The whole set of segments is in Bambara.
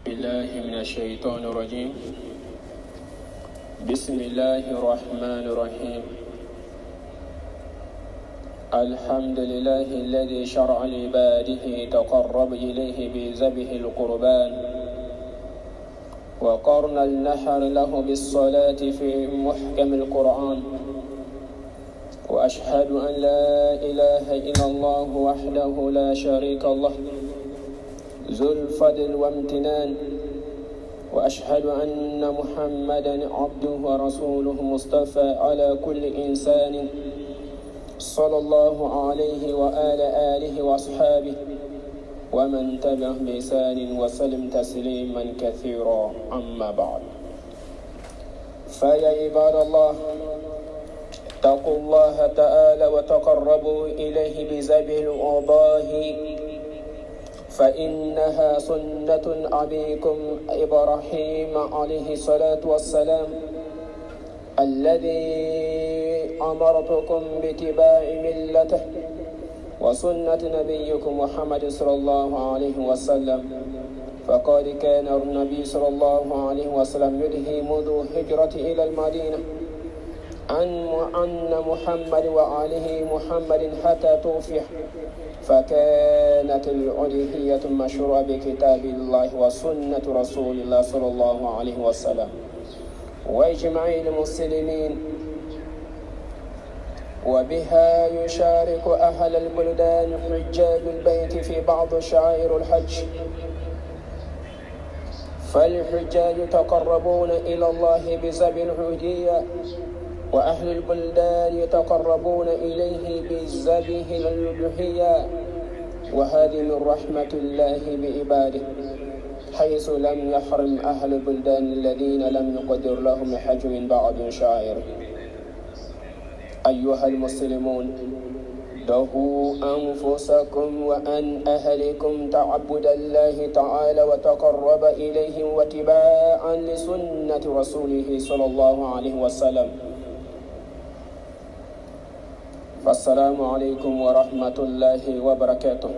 بالله من الشيطان الرجيم. بسم الله الرحمن الرحيم. الحمد لله الذي شرع لعباده تقرب إليه بذبح القربان، وقرن النحر له بالصلاة في محكم القرآن، وأشهد أن لا إله إلا الله وحده لا شريك له ذو الفضل وامتنان، وأشهد أن محمدا عبده ورسوله مصطفى على كل إنسان صلى الله عليه وآل آله وأصحابه ومن تبعه بإحسان وسلم تسليما كثيرا. أما بعد، فيا عباد الله، اتقوا الله تعالى وتقربوا إليه بذبح الأضاحي، فإنها سنة أبيكم إبراهيم عليه الصلاة والسلام الذي أمرتكم باتباع ملته، وسنة نبيكم محمد صلى الله عليه وسلم، فقد كان النبي صلى الله عليه وسلم يدهي منذ هجرته إلى المدينة أن محمد وآله محمد حتى توفي، فكانت الأضحية مشروعة بكتاب الله وسنة رسول الله صلى الله عليه وسلم وإجماع المسلمين، وبها يشارك أهل البلدان حجاج البيت في بعض شعائر الحج، فالحجاج يتقربون إلى الله بذبح الأضحية، وأهل البلدان يتقربون إليه بالذبح الأضحية، وهذه من رحمة الله بعباده، حيث لم يحرم أهل البلدان الذين لم يقدر لهم الحج من بعض شعائره. أيها المسلمون، دعوا أنفسكم وأن أهلكم تعبد الله تعالى وتقرب إليه واتباعا لسنة رسوله صلى الله عليه وسلم. السلام عليكم ورحمة الله وبركاته.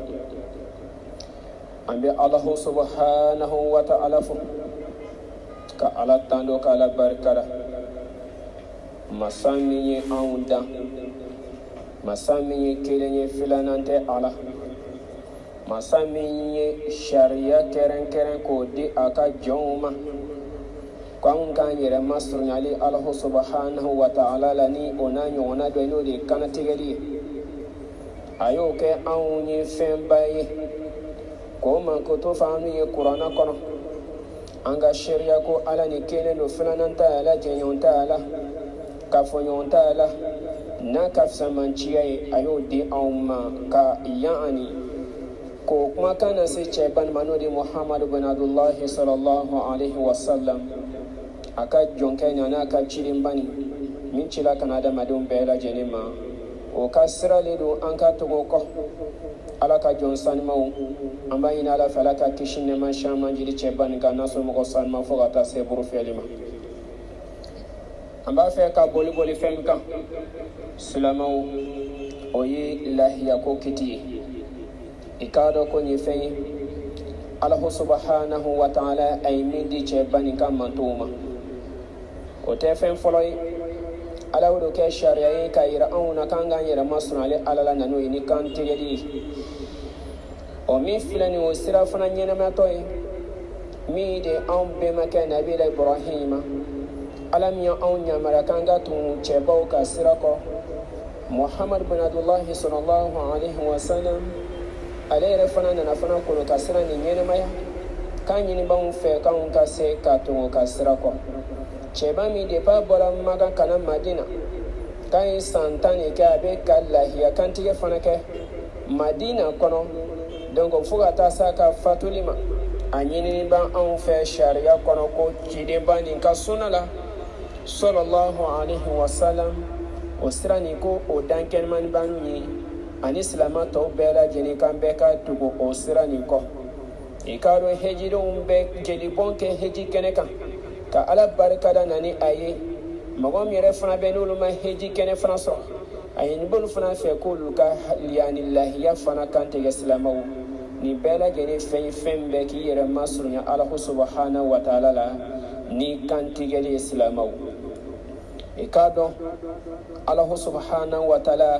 أمي الله سبحانه وتعالى كعلى تندو كعلى بركة مسامي أوندا مسامي كيرني فلانانت على مسامي شريعة كرن كرن كودي أكا جوما كون كان يرمى سرنالي الله سبحانه وتعالى لني أناني ونا دوينو دي كان تيجي أيو كي أوني فين باي كوما كتو فاني قرانا كنا أنغا شريعة كو على نكين لو فلانانتا على جنيونتا على كافونيونتا على نكاف سمانشيا أيو دي أوما كا يعني كو ما كان سيتشبان منودي محمد بن عبد الله صلى الله عليه وسلم aka jonkai na aka cirin bani min cila kana da madun bela jenima o ka sirale do an ka togo ko ala ka jon san maw amba ina ala fala ka kishin ne man shaman jiri ce bani ga naso mo ko san ma fo ta se buru felima amba fe ka boli boli fem kan silamaw o yi lahiya ko kiti ikado ko ni fe Allah subhanahu wa ta'ala ay min di ce bani kan mantuma o te fen foloi ala wudo ke sharia ka ira auna kanga yira masnale ala na no ni kan tigedi o mi filani o sira fana nyena ma toy mi de on be maka nabi ibrahim ala mi on nya mara kanga tun chebo ka sira ko muhammad bin abdullah sallallahu alaihi wasallam ala fana na fana ko ka sira ni nyena ma kan yini ban fe kan ka se ka tun ka sira ko cheba mi de pa bora maga kana madina kai santani ka be kallahiya kan tige fana ke madina kono dongo fuga ta saka fatulima anyini ban an fe sharia kono ko jide bani ka sunala sallallahu alaihi wasallam osrani ko o danken man banni an islama to bela jeni kan be ka tugo osrani ko ikaro hejido umbe jeli bonke heji keneka ka ala barika da nani aye magom yere fana be nulu ma heji kene fana so ayin bolu fana fe ko lu ka lianillahi ya fana kante islamaw ni bɛɛ lajɛlen fɛn bɛɛ k'i yɛrɛ masurunya Alahu subhanahu wa ta'ala la ni kantigɛli ye silamɛw. I k'a dɔn Alahu subhanahu wa ta'ala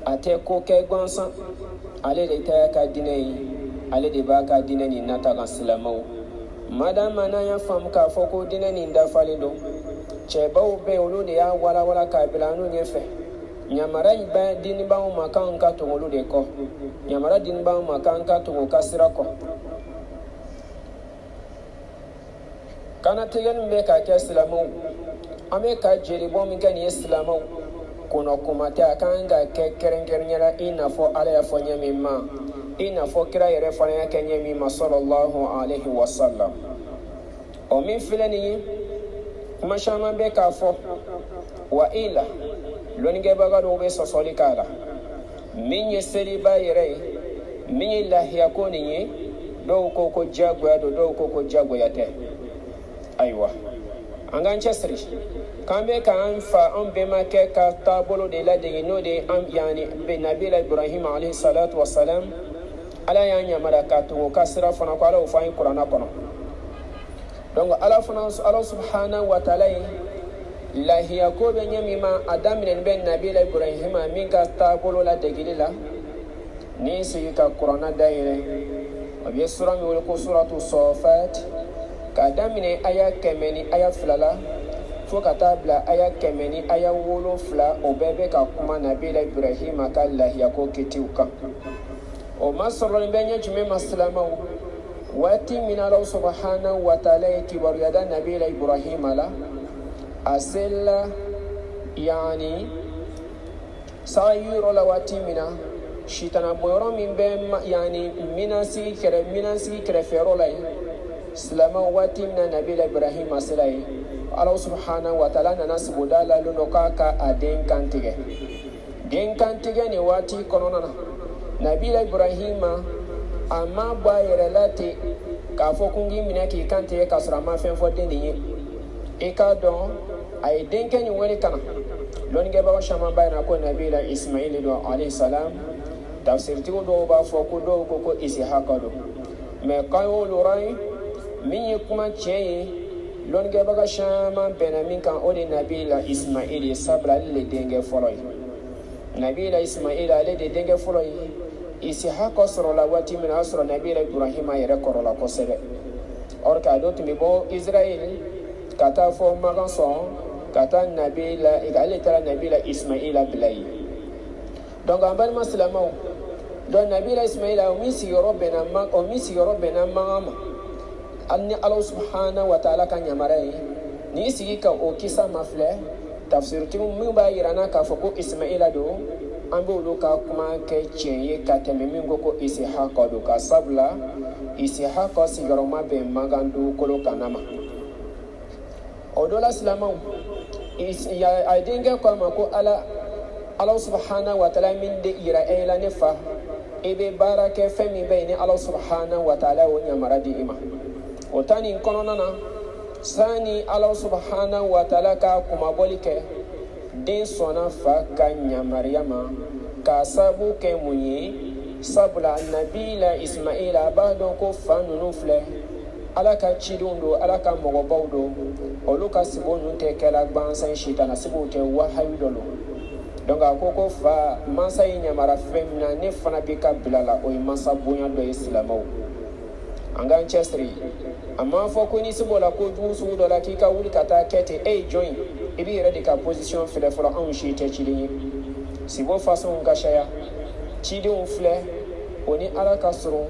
a tɛ ko kɛ gansan, ale de t'a ka diinɛ ye, ale de b'a ka diinɛ nin nataga silamɛw. Madama n'an y'a faamu k'a fɔ ko diinɛ nin dafalen don, cɛbaw bɛ olu de y'a walawala k'a bila anu ɲɛfɛ. Ɲamara in bɛ diinɛbaw ma k'an ka tugu olu de kɔ, ɲamara diinɛbaw ma k'an ka tugu ka sira kɔ. Kanatigɛli min bɛ ka kɛ silamɛw, an bɛ ka jelibɔ min kɛ nin ye silamɛw, kɔnɔ kuma tɛ, a kan ka kɛ kɛrɛnkɛrɛnnenya i n'a fɔ Ala y'a fɔ ɲɛ min ma, i n'a fɔ kira yɛrɛ fana y'a kɛ ɲɛ min ma sallallahu alaihi wa sallam. O min filɛ nin ye, kuma caman bɛ k'a fɔ, wa i la lɔnnikɛbaga dɔw bɛ sɔsɔli k'a la, min ye seliba yɛrɛ ye, min ye lahiya ko nin ye, dɔw ko ko diyagoya don, dɔw ko ko diyagoya tɛ. Ayiwa, an k'an cɛsiri k'an bɛ k'an fa an bɛnbakɛ ka taabolo de ladege, n'o de ye nabila Ibrahim alayhi salatu wa salam. Ala y'an yamara ka tugu ka sira fana ko Ala y'o fɔ an ye kuranɛ kɔnɔ. Donc Ala subhanahu wa ta'ala ye lahiya ko bɛ ɲɛ min ma, a daminɛ bɛ nabila Ibrahim min ka taabolo ladegeli la, ni sigi ka kuranɛ dayɛlɛ, o bɛ sura min wele ko suratu Safat, k'a daminɛ aya 100 ni aya 2 la fo ka taa bila aya 100 ni aya 7, o bɛɛ bɛ ka kuma nabila Ibrahim ka lahiya ko kitiw kan. O ma sɔrɔlen bɛ ɲɛ jumɛn ma silamɛw? Waati min Ala subhanahu wa ta'ala ye kibaruya da nabila Ibrahim la, a selila sagayɔrɔ la waati min na, sitana bɔyɔrɔ min bɛ minasigi kɛrɛfɛ yɔrɔ la ye, silamɛw waati min na nabila Ibrahim sela ye, Ala subhanahu wa ta'ala nana siboda la lɔnɔ k'a ka a den kantigɛ. Den kantigɛ ni waati kɔnɔna na, nabila Ibrahim a ma bɔ a yɛrɛ la ten k'a fɔ ko n k'i minɛ k'i kantigɛ k'a sɔrɔ a ma fɛn fɔ den nin ye. I k'a dɔn a ye denkɛ nin wele ka na, lɔnnikɛbaga caman b'a yira ko nabila Ismail don alayhi salam. Tafsiritigiw dɔw b'a fɔ ko dɔw ko Isihaka don, mais k'an y'olu rɔye min ye kuma tiɲɛ ye, lɔnnikɛbaga caman bɛnna min kan, o de nabila Ismail ye, sabula ale de denkɛ fɔlɔ ye. Nabila Ismail ale de denkɛ fɔlɔ ye. Isihaka sɔrɔla waati min na, a sɔrɔ nabila Ibrahim yɛrɛ kɔrɔla kosɛbɛ. Or k'a dɔn tun bɛ bɔ Israël ka taa fɔ magan sɔn, ka taa ale taara nabila Ismail bila ye. Donc an balima silamɛw, donc nabila Ismail o min sigiyɔrɔ bɛnna magan ma, hali ni Ala subhanahu wa ta'ala ka yamara ye, n'i sigi ka o kisa mafilɛ, tafsiritigiw min b'a yira n'a k'a fɔ ko Ismaila don, an b'olu ka kuma kɛ tiɲɛ ye ka tɛmɛ min ko Isihaka don, ka sabula Isihaka sigiyɔrɔma bɛn magan dugukolo kana ma. O dɔ la silamɛw, a denkɛ ko a ma ko Ala subhanahu wa ta'ala min de yira e la ne fa, i bɛ baara kɛ fɛn min bɛ yen ni Ala subhanahu wa ta'ala y'o yamara di i ma. O ta nin kɔnɔna na, sani Ala subhanahu wa ta'ala ka kumabɔli kɛ, den sɔnna fa ka yamariya ma, k'a sababu kɛ mun ye? Sabula nabila Ismail a b'a dɔn ko fa ninnu filɛ, Ala ka cidenw don, Ala ka mɔgɔbaw don, olu ka sibo ninnu tɛ kɛla gansan, sitana sibow tɛ, wahayu dɔ don. Donc a ko fa mansa ye yamara fɛn min na, ne fana bɛ ka bila la, o ye mansa bonya dɔ ye silamɛw. An k'an cɛsiri, a m'a fɔ ko n'i se b'o la ko jugu sugu dɔ la k'i ka wuli ka taa kɛ ten, e ye jɔn ye? I b'i yɛrɛ de ka position filɛ fɔlɔ, anw si tɛ ciden ye. Sibo façon ka caya, cidenw filɛ, o ni Ala ka surun,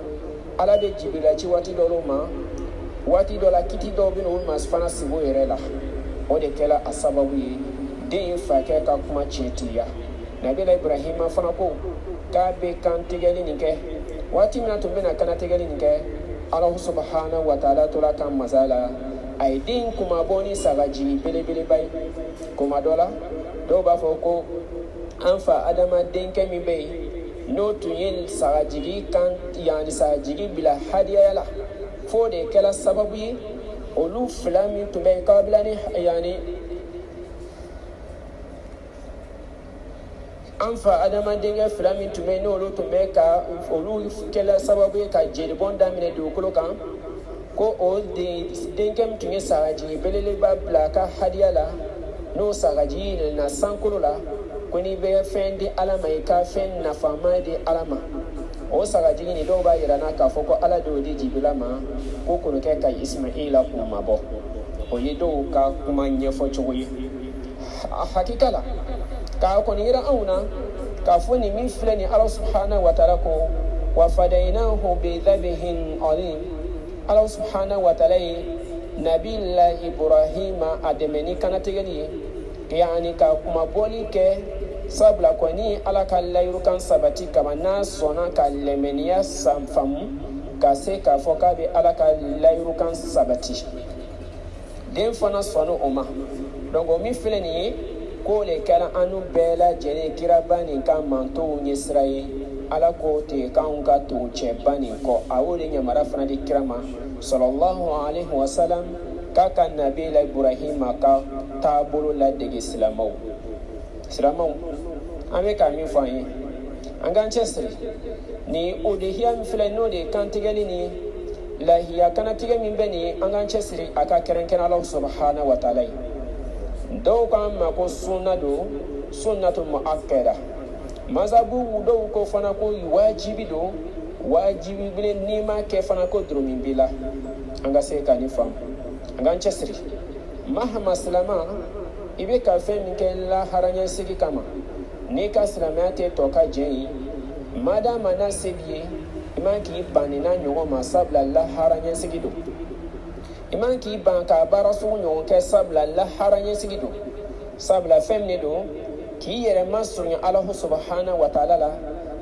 Ala bɛ jibila ci waati dɔw ma, waati dɔ la kiti dɔw bɛ olu ma fana sibo yɛrɛ la. O de kɛra a sababu ye den ye fakɛ ka kuma tiɲɛtigiya. Nabila Ibrahima fana ko k'a bɛ kantigɛli nin kɛ, waati min na tun bɛna kantigɛli nin kɛ, Ala subhanahu wa ta'ala tora kan masa la, a ye den kumabɔ ni sagajigi belebeleba ye. Kuma dɔ la, dɔw b'a fɔ ko an fa Adama denkɛ min bɛ yen, n'o tun ye sagajigi bila hadiyaya la, fo de kɛra sababu ye olu fila min tun bɛ yen, kabila ni an fa adamadenkɛ fila min tun bɛ n'olu tun bɛ ka olu kɛla sababu ye ka jelibɔn daminɛ dugukolo kan ko o denkɛ min tun ye sagaji belebeleba bila a ka hadiya la n'o sagaji yɛlɛnna sankolo la ko n'i bɛ fɛn di ala ma i ka fɛn nafama di ala ma o sagaji ni dɔw b'a yira n na k'a fɔ ko ala de y'o di jibila ma ko kɔrɔkɛ ka ismaila k'u mabɔ o ye dɔw ka kuma ɲɛfɔ cogo ye hakika la k'a kɔni yira anw na k'a fɔ nin min filɛ nin ala subhanahu wa taala ko wa fadaynahu bi dhabihin alim ala subhanahu wa taala ye nabila ibrahima a dɛmɛ ni kanatigɛli ye yani ka kuma bɔli kɛ sabula kɔni ala ka layirukan sabati kama n'a sɔnna ka lɛmɛniya faamu ka se k'a fɔ k'a bɛ ala ka layirukan sabati den fana sɔnna o ma donc o min filɛ nin ye k'o le kɛra an n'u bɛɛ lajɛlen kiraba nin ka mantow ɲɛ sira ye ala k'o tɛ k'anw ka tugu cɛba nin kɔ a y'o de yamara fana di kira ma sallallahu alaihi wasallam k'a ka nabila ibrahima ka taabolo ladege silamɛw an bɛ ka min fɔ an ye an k'an cɛsiri ni o de hiya min filɛ n'o de ye kantigɛli ni lahiya kanatigɛ min bɛ nin an k'an cɛsiri a ka kɛrɛnkɛrɛn ala subhanahu wa taala ye dɔw k'an ma ko sunna don sunnatul muakkada mazabu dɔw ko fana ko wajibi don wajibi bilen n'i ma kɛ fana ko doromi b'i la an ka se ka nin faamu an k'an cɛsiri mahama silama i bɛ ka fɛn min kɛ lahara ɲɛsigi kama n'i ka silamɛya tɛ tɔ ka jɛn ye madama n'a se b'i ye i man k'i ban nin n'a ɲɔgɔn ma sabula lahara ɲɛsigi don i man k'i ban ka baara sugu ɲɔgɔn kɛ sabula lahara ɲɛsigi don sabula fɛn min don k'i yɛrɛ masurunya ala subhanahu wa taala la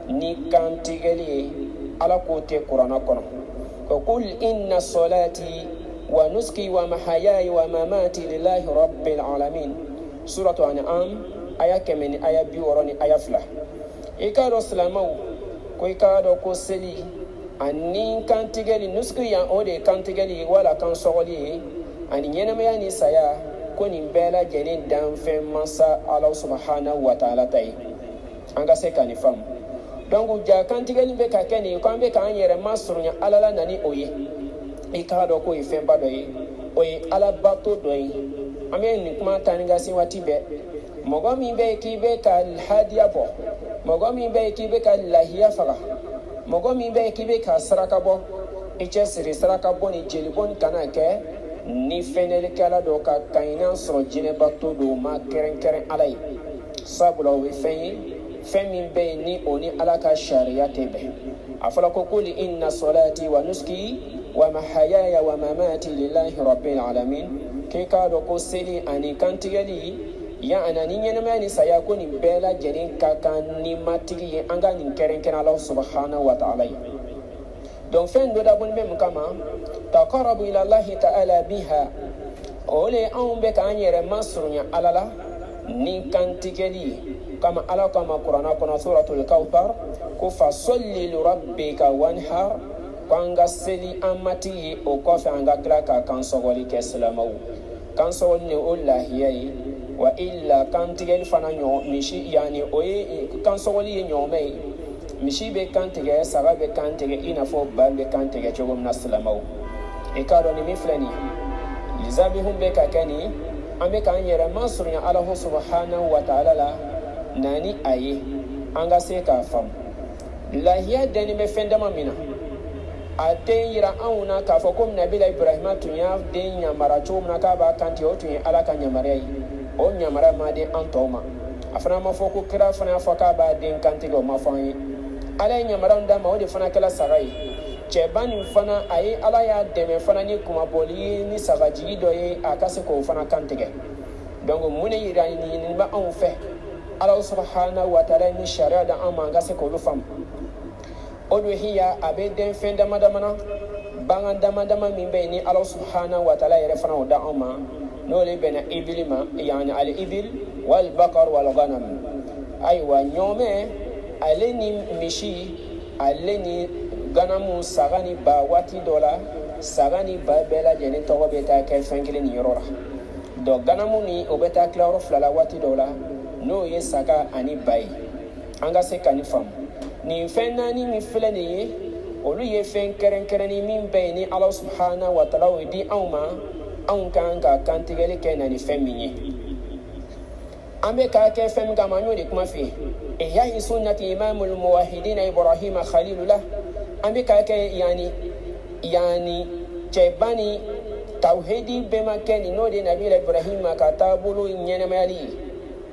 ni kantigɛli ye ala k'o tɛ kuranna kɔnɔ ko kul inna salati wa nuski wa mahayaya wa mamati lillahi rabbil alamin suratu an'am aya 100 ni aya 60 ni aya 2 i k'a dɔn silamɛw ko i k'a dɔn ko seli ani kantigɛli nuski yan o de ye kantigɛli ye wala kan sɔgɔli ye ani ɲɛnamaya ni saya ko nin bɛɛ lajɛlen danfɛn masa ala subhanahu wa taala ta ye an ka se ka nin faamu donc ja kantigɛli bɛ ka kɛ nin ko an bɛ k'an yɛrɛ masurunya ala la na ni o ye i k'a dɔn k'o ye fɛnba dɔ ye o ye alabato dɔ ye an bɛ nin kuma ta ni ka se waati bɛɛ mɔgɔ min bɛ yen k'i bɛ ka hadiya bɔ mɔgɔ min bɛ yen k'i bɛ ka lahiya faga mɔgɔ min bɛ yen k'i bɛ ka saraka bɔ i cɛ siri saraka bɔ ni jelibɔ ni kana kɛ ni fɛnɛlikɛla dɔ ka kan i n'a sɔrɔ jinɛbato dɔw ma kɛrɛnkɛrɛn ala ye sabula o ye fɛn ye fɛn min bɛ yen ni o ni ala ka sariya tɛ bɛn a fɔra ko kuli inna salati wa nuski wa mahayaya wa mamati lillahi rabbil alamin k'i k'a dɔn ko seli ani kantigɛli ya ana ni ɲɛnamaya ni saya ko nin bɛɛ lajɛlen ka kan ni matigi ye an ka nin kɛrɛnkɛrɛn ala subhanahu wa taala ye donc fɛn dɔ dabɔlen bɛ mun kama taqarrabu ila allahi ta'ala biha o le anw bɛ k'an yɛrɛ masurunya ala la ni kantigɛli ye kama ala kama kuranna kɔnɔ suratul kawthar ko fasolli lirabbika wanhar ko an ka seli an matigi ye o kɔfɛ an ka tila ka kansɔgɔli kɛ silamɛw kansɔgɔli ni o lahiya ye wa illa kantigɛli fana ɲɔgɔn misi yani o ye kansɔgɔli ye ɲɔgɔnmɛ ye misi bɛ kan tigɛ saga bɛ kan tigɛ i n'a fɔ ba bɛ kan tigɛ cogo min na silamɛw i k'a dɔn nin min filɛ nin ye lizabihu bɛ ka kɛ nin an bɛ k'an yɛrɛ masurunya ala subhanahu wa taala la na ni a ye an ka se k'a faamu lahiya dɛnni bɛ fɛn dama min na a tɛ yira anw na k'a fɔ ko nabila ibrahima tun y'a den yamara cogo min na k'a b'a kantigɛ o tun ye ala ka yamaruya ye o yamaruya ma di an tɔw ma a fana ma fɔ ko kira fana y'a fɔ k'a b'a den kantigɛ o ma fɔ an ye ala ye yamaruya d'a ma o de fana kɛra saga ye cɛba nin fana a ye ala y'a dɛmɛ fana ni kumabɔli ye ni sagajigi dɔ ye a ka se k'o fana kantigɛ donc mun de yira nin bɛ anw fɛ ala subhanahu wa taala ni sariya da an ma an ka se k'olu faamu o do hiya a bɛ den fɛn dama dama na bangan dama dama min bɛ yen ni ala subhanahu wa taala yɛrɛ fana o da an ma n'o le bɛnna ibili ma yani al ibil wal bakar wal ghanam ayiwa ɲɔmɛ ale ni misi ale ni ganamu saga ni ba waati dɔ la saga ni ba bɛɛ lajɛlen tɔgɔ bɛ taa kɛ fɛn kelen nin yɔrɔ la donc ganamu ni o bɛ taa tila yɔrɔ fila la waati dɔ la n'o ye saga ani ba ye anga se ka ni fam ni fen naani mi filɛ nin ye olu ye fɛn kɛrɛnkɛrɛnni min bɛ ni ala subhanahu wa taala o di anw ma anw kan ka kantigɛli kɛ na ni fɛn min ye an bɛ k'a kɛ fɛn min kama an y'o de kuma f'i ye ihya'i sunnati imamul muwahhidina ibrahima khalilullah an bɛ k'a kɛ yani cɛba ni tawhidi bɛma kɛ ni n'o de nabila ibrahima ka taabolo ɲɛnɛmayali ye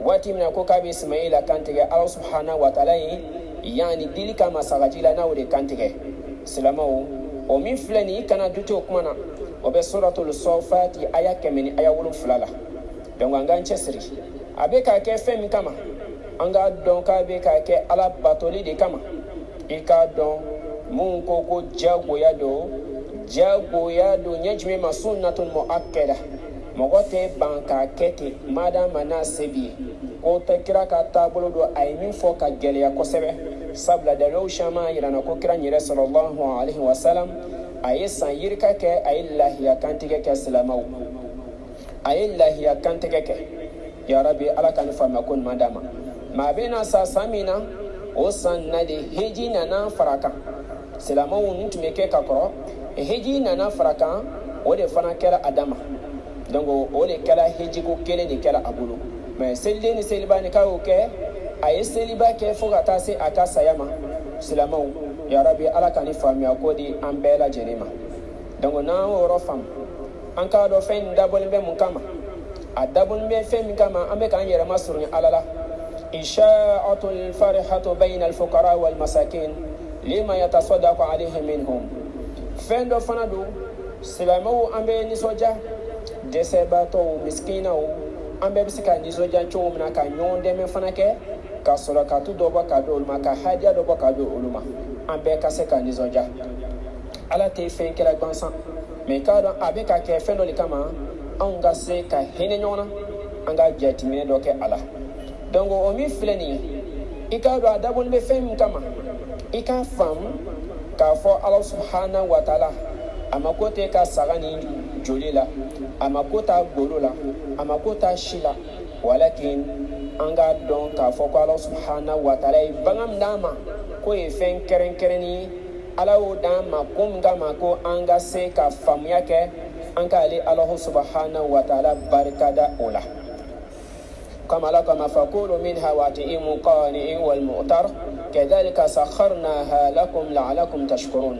waati min na ko k'a bɛ ismaila kantigɛ ala subhanahu wa taala ye yani dili kama sagaji la n'o de kantigɛ silamaw o min filɛ nin i kana dute o kuma na o bɛ suratul safati aya 100 ni aya 7 la donc an k'an cɛsiri a bɛ k'a kɛ fɛn min kama an k'a dɔn k'a bɛ k'a kɛ ala batoli de kama i k'a dɔn mun ko jagoya don ɲɛ jumɛn ma sunnatun muakkada mɔgɔ tɛ ban k'a kɛ ten madama n'a se b'i ye ko tɛ kira ka taabolo don a ye min fɔ ka gɛlɛya kosɛbɛ sabula dalilu caman yira na ko kira yɛrɛ sallallahu alaihi wasallam a ye san yirika kɛ a ye lahiya kantigɛ kɛ silamaw a ye lahiya kantigɛ kɛ ya rabbi ala ka ni faamuya ko ɲuman d'a ma maa bɛ na sa san min na o san na de hiji nana fara kan silamaw ninnu tun bɛ kɛ ka kɔrɔ hiji nana fara kan o de fana kɛra a dama donc o de kɛra hijiko kelen de kɛra a bolo mais seliden ni seliba ni k'a y'o kɛ a ye seliba kɛ fo ka taa se a ka saya ma silamaw ya rabbi ala ka ni faamuya ko di an bɛɛ lajɛlen ma donc n'an y'o yɔrɔ faamu an k'a dɔn fɛn in dabɔlen bɛ mun kama a dabɔlen bɛ fɛn min kama an bɛ k'an yɛrɛ masurunya ala la isha'atul farihatu bayna al-fuqara wal masakin lima yatasaddaqu alayhim minhum fɛn dɔ fana don silamaw an bɛ nisɔndiya dɛsɛbaatɔw miskinaw an bɛɛ bɛ se ka nisɔndiya cogo min na ka ɲɔgɔn dɛmɛ fana kɛ ka sɔrɔkatu dɔ bɔ ka di olu ma ka hadiya dɔ bɔ ka di olu ma an bɛɛ ka se ka nisɔndiya ala tɛ fɛn kɛra gansan mais k'a dɔn a bɛ ka kɛ fɛn dɔ de kama anw ka se ka hinɛ ɲɔgɔn na an ka jateminɛ dɔ kɛ a la donc o min filɛ nin ye i k'a dɔn a dabɔlen bɛ fɛn min kama i k'a faamu k'a fɔ ala subhanahu wa taala a ma ko tɛ ka saga ni joli la a ma ko t'a golo la a ma ko t'a si la walakin an k'a dɔn k'a fɔ ko ala subhanahu wa taala ye bagan min d'an ma k'o ye fɛn kɛrɛnkɛrɛnnen ye ala y'o d'an ma ko min kama ko an ka se ka faamuya kɛ an k'ale alahu subhanahu wa taala barikada o la كما لكم فكلوا منها وأطعموا القانع والمؤتر كذلك سخرناها لكم لعلكم تشكرون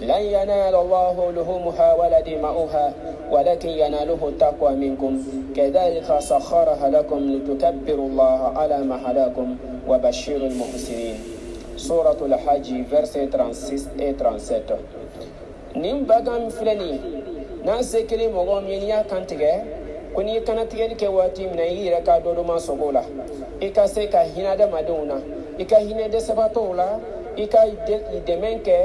لن ينال الله لحومها ولا دماؤها ولكن يناله التقوى منكم كذلك سخرها لكم لتكبروا الله على ما هداكم وبشر المحسنين سورة الحج verset 36 et 37 nim bagam filani na sekeli mogom yenya kantige ko ni kana tigɛli kɛ waati min na i yɛrɛ k'a dɔ ma sogo la i ka se ka hinɛ adamadenw na i ka hinɛ dɛsɛbaatɔw la i ka dɛmɛ kɛ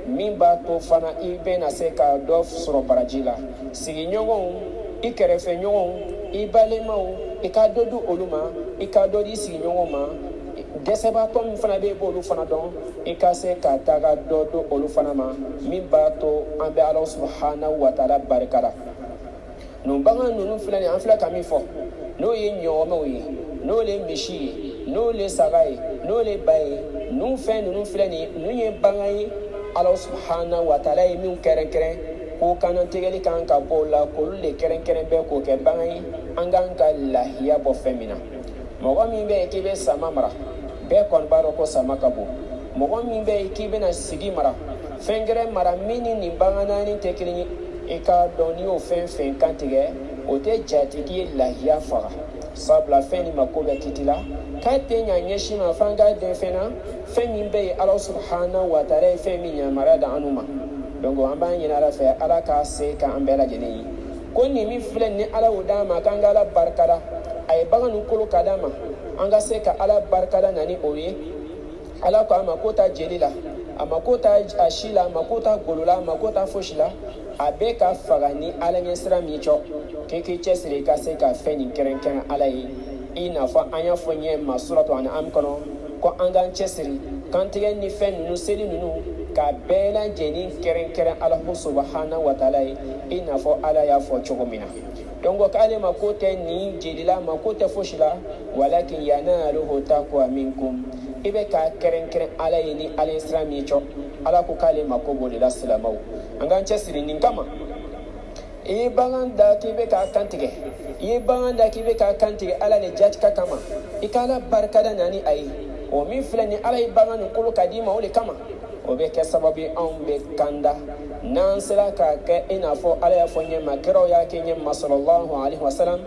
min b'a to fana i bɛna se ka dɔ sɔrɔ baraji la sigiɲɔgɔnw i kɛrɛfɛ ɲɔgɔnw i balemaw i ka dɔ di olu ma i ka dɔ di sigiɲɔgɔnw ma dɛsɛbaatɔ min fana bɛ b'olu fana dɔn i ka se ka taga dɔ di olu fana ma min b'a to an bɛ ala subhanahu wa taala barikada nun bagan ninnu filɛ nin an filɛ ka min fɔ n'o ye ɲɔgɔmɛw ye n'o ye misi ye n'o ye saga ye n'o ye ba ye ninnu fɛn ninnu filɛ nin ninnu ye bagan ye ala subhanahu wa taala ye min kɛrɛnkɛrɛn ko kanantigɛli kan ka bɔ o la k'olu de kɛrɛnkɛrɛn bɛ k'o kɛ bagan ye an kan ka lahiya bɔ fɛn min na mɔgɔ min bɛ yen k'i bɛ sama mara bɛɛ kɔni b'a dɔn ko sama ka bon mɔgɔ min bɛ yen k'i bɛna sigi mara fɛn gɛrɛ mara min ni nin bagan naani tɛ kelen ye i k'a dɔn n'i y'o fɛn fɛn kantigɛ o tɛ jate k'i ye lahiya faga sabula fɛn nin mako bɛ kiti la k'a tɛ ɲa ɲɛsin ma f'an k'a dɔn fɛn na fɛn min bɛ yen ala subhanahu wa taala ye fɛn min yamaruya da anw ma donc an b'an ɲini ala fɛ ala k'a se k'an bɛɛ lajɛlen ye ko nin min filɛ ni ala y'o d'an ma k'an ka ala barikada a ye bagan ninnu kolo ka d'an ma an ka se ka ala barikada na ni o ye ala ko a ma ko ta jeli la a ma ko ta a si la a ma ko ta golo la a ma ko ta fosi la a bɛ ka faga ni ala ɲɛ sira min cɔ k'i k'i cɛsiri i ka se ka fɛn nin kɛrɛnkɛrɛn ala ye i n'a fɔ an y'a fɔ ɲɛ ma suratu an'am kɔnɔ ko an k'an cɛsiri kantigɛ ni fɛn ninnu seli ninnu k'a bɛɛ lajɛlen kɛrɛnkɛrɛn ala subhanahu wa taala ye i n'a fɔ ala y'a fɔ cogo min na donc k'ale mako tɛ nin jeli la mako tɛ fosi la walakin yanaluhu taqwa minkum ibe ka keren ala ni ala islami cho ala ko kale makobo de la salamaw angan chesiri nin kama e banganda kibe ka kantige e banganda kibe ka kantige ala ne jatka kama ikala barkada nani ai o min filani ala ibangan kulu kadima ole kama o be ke sababi on be kanda nan sira ka ke ina fo ala ya fo nyema kero ya ke nyema sallallahu alaihi wasallam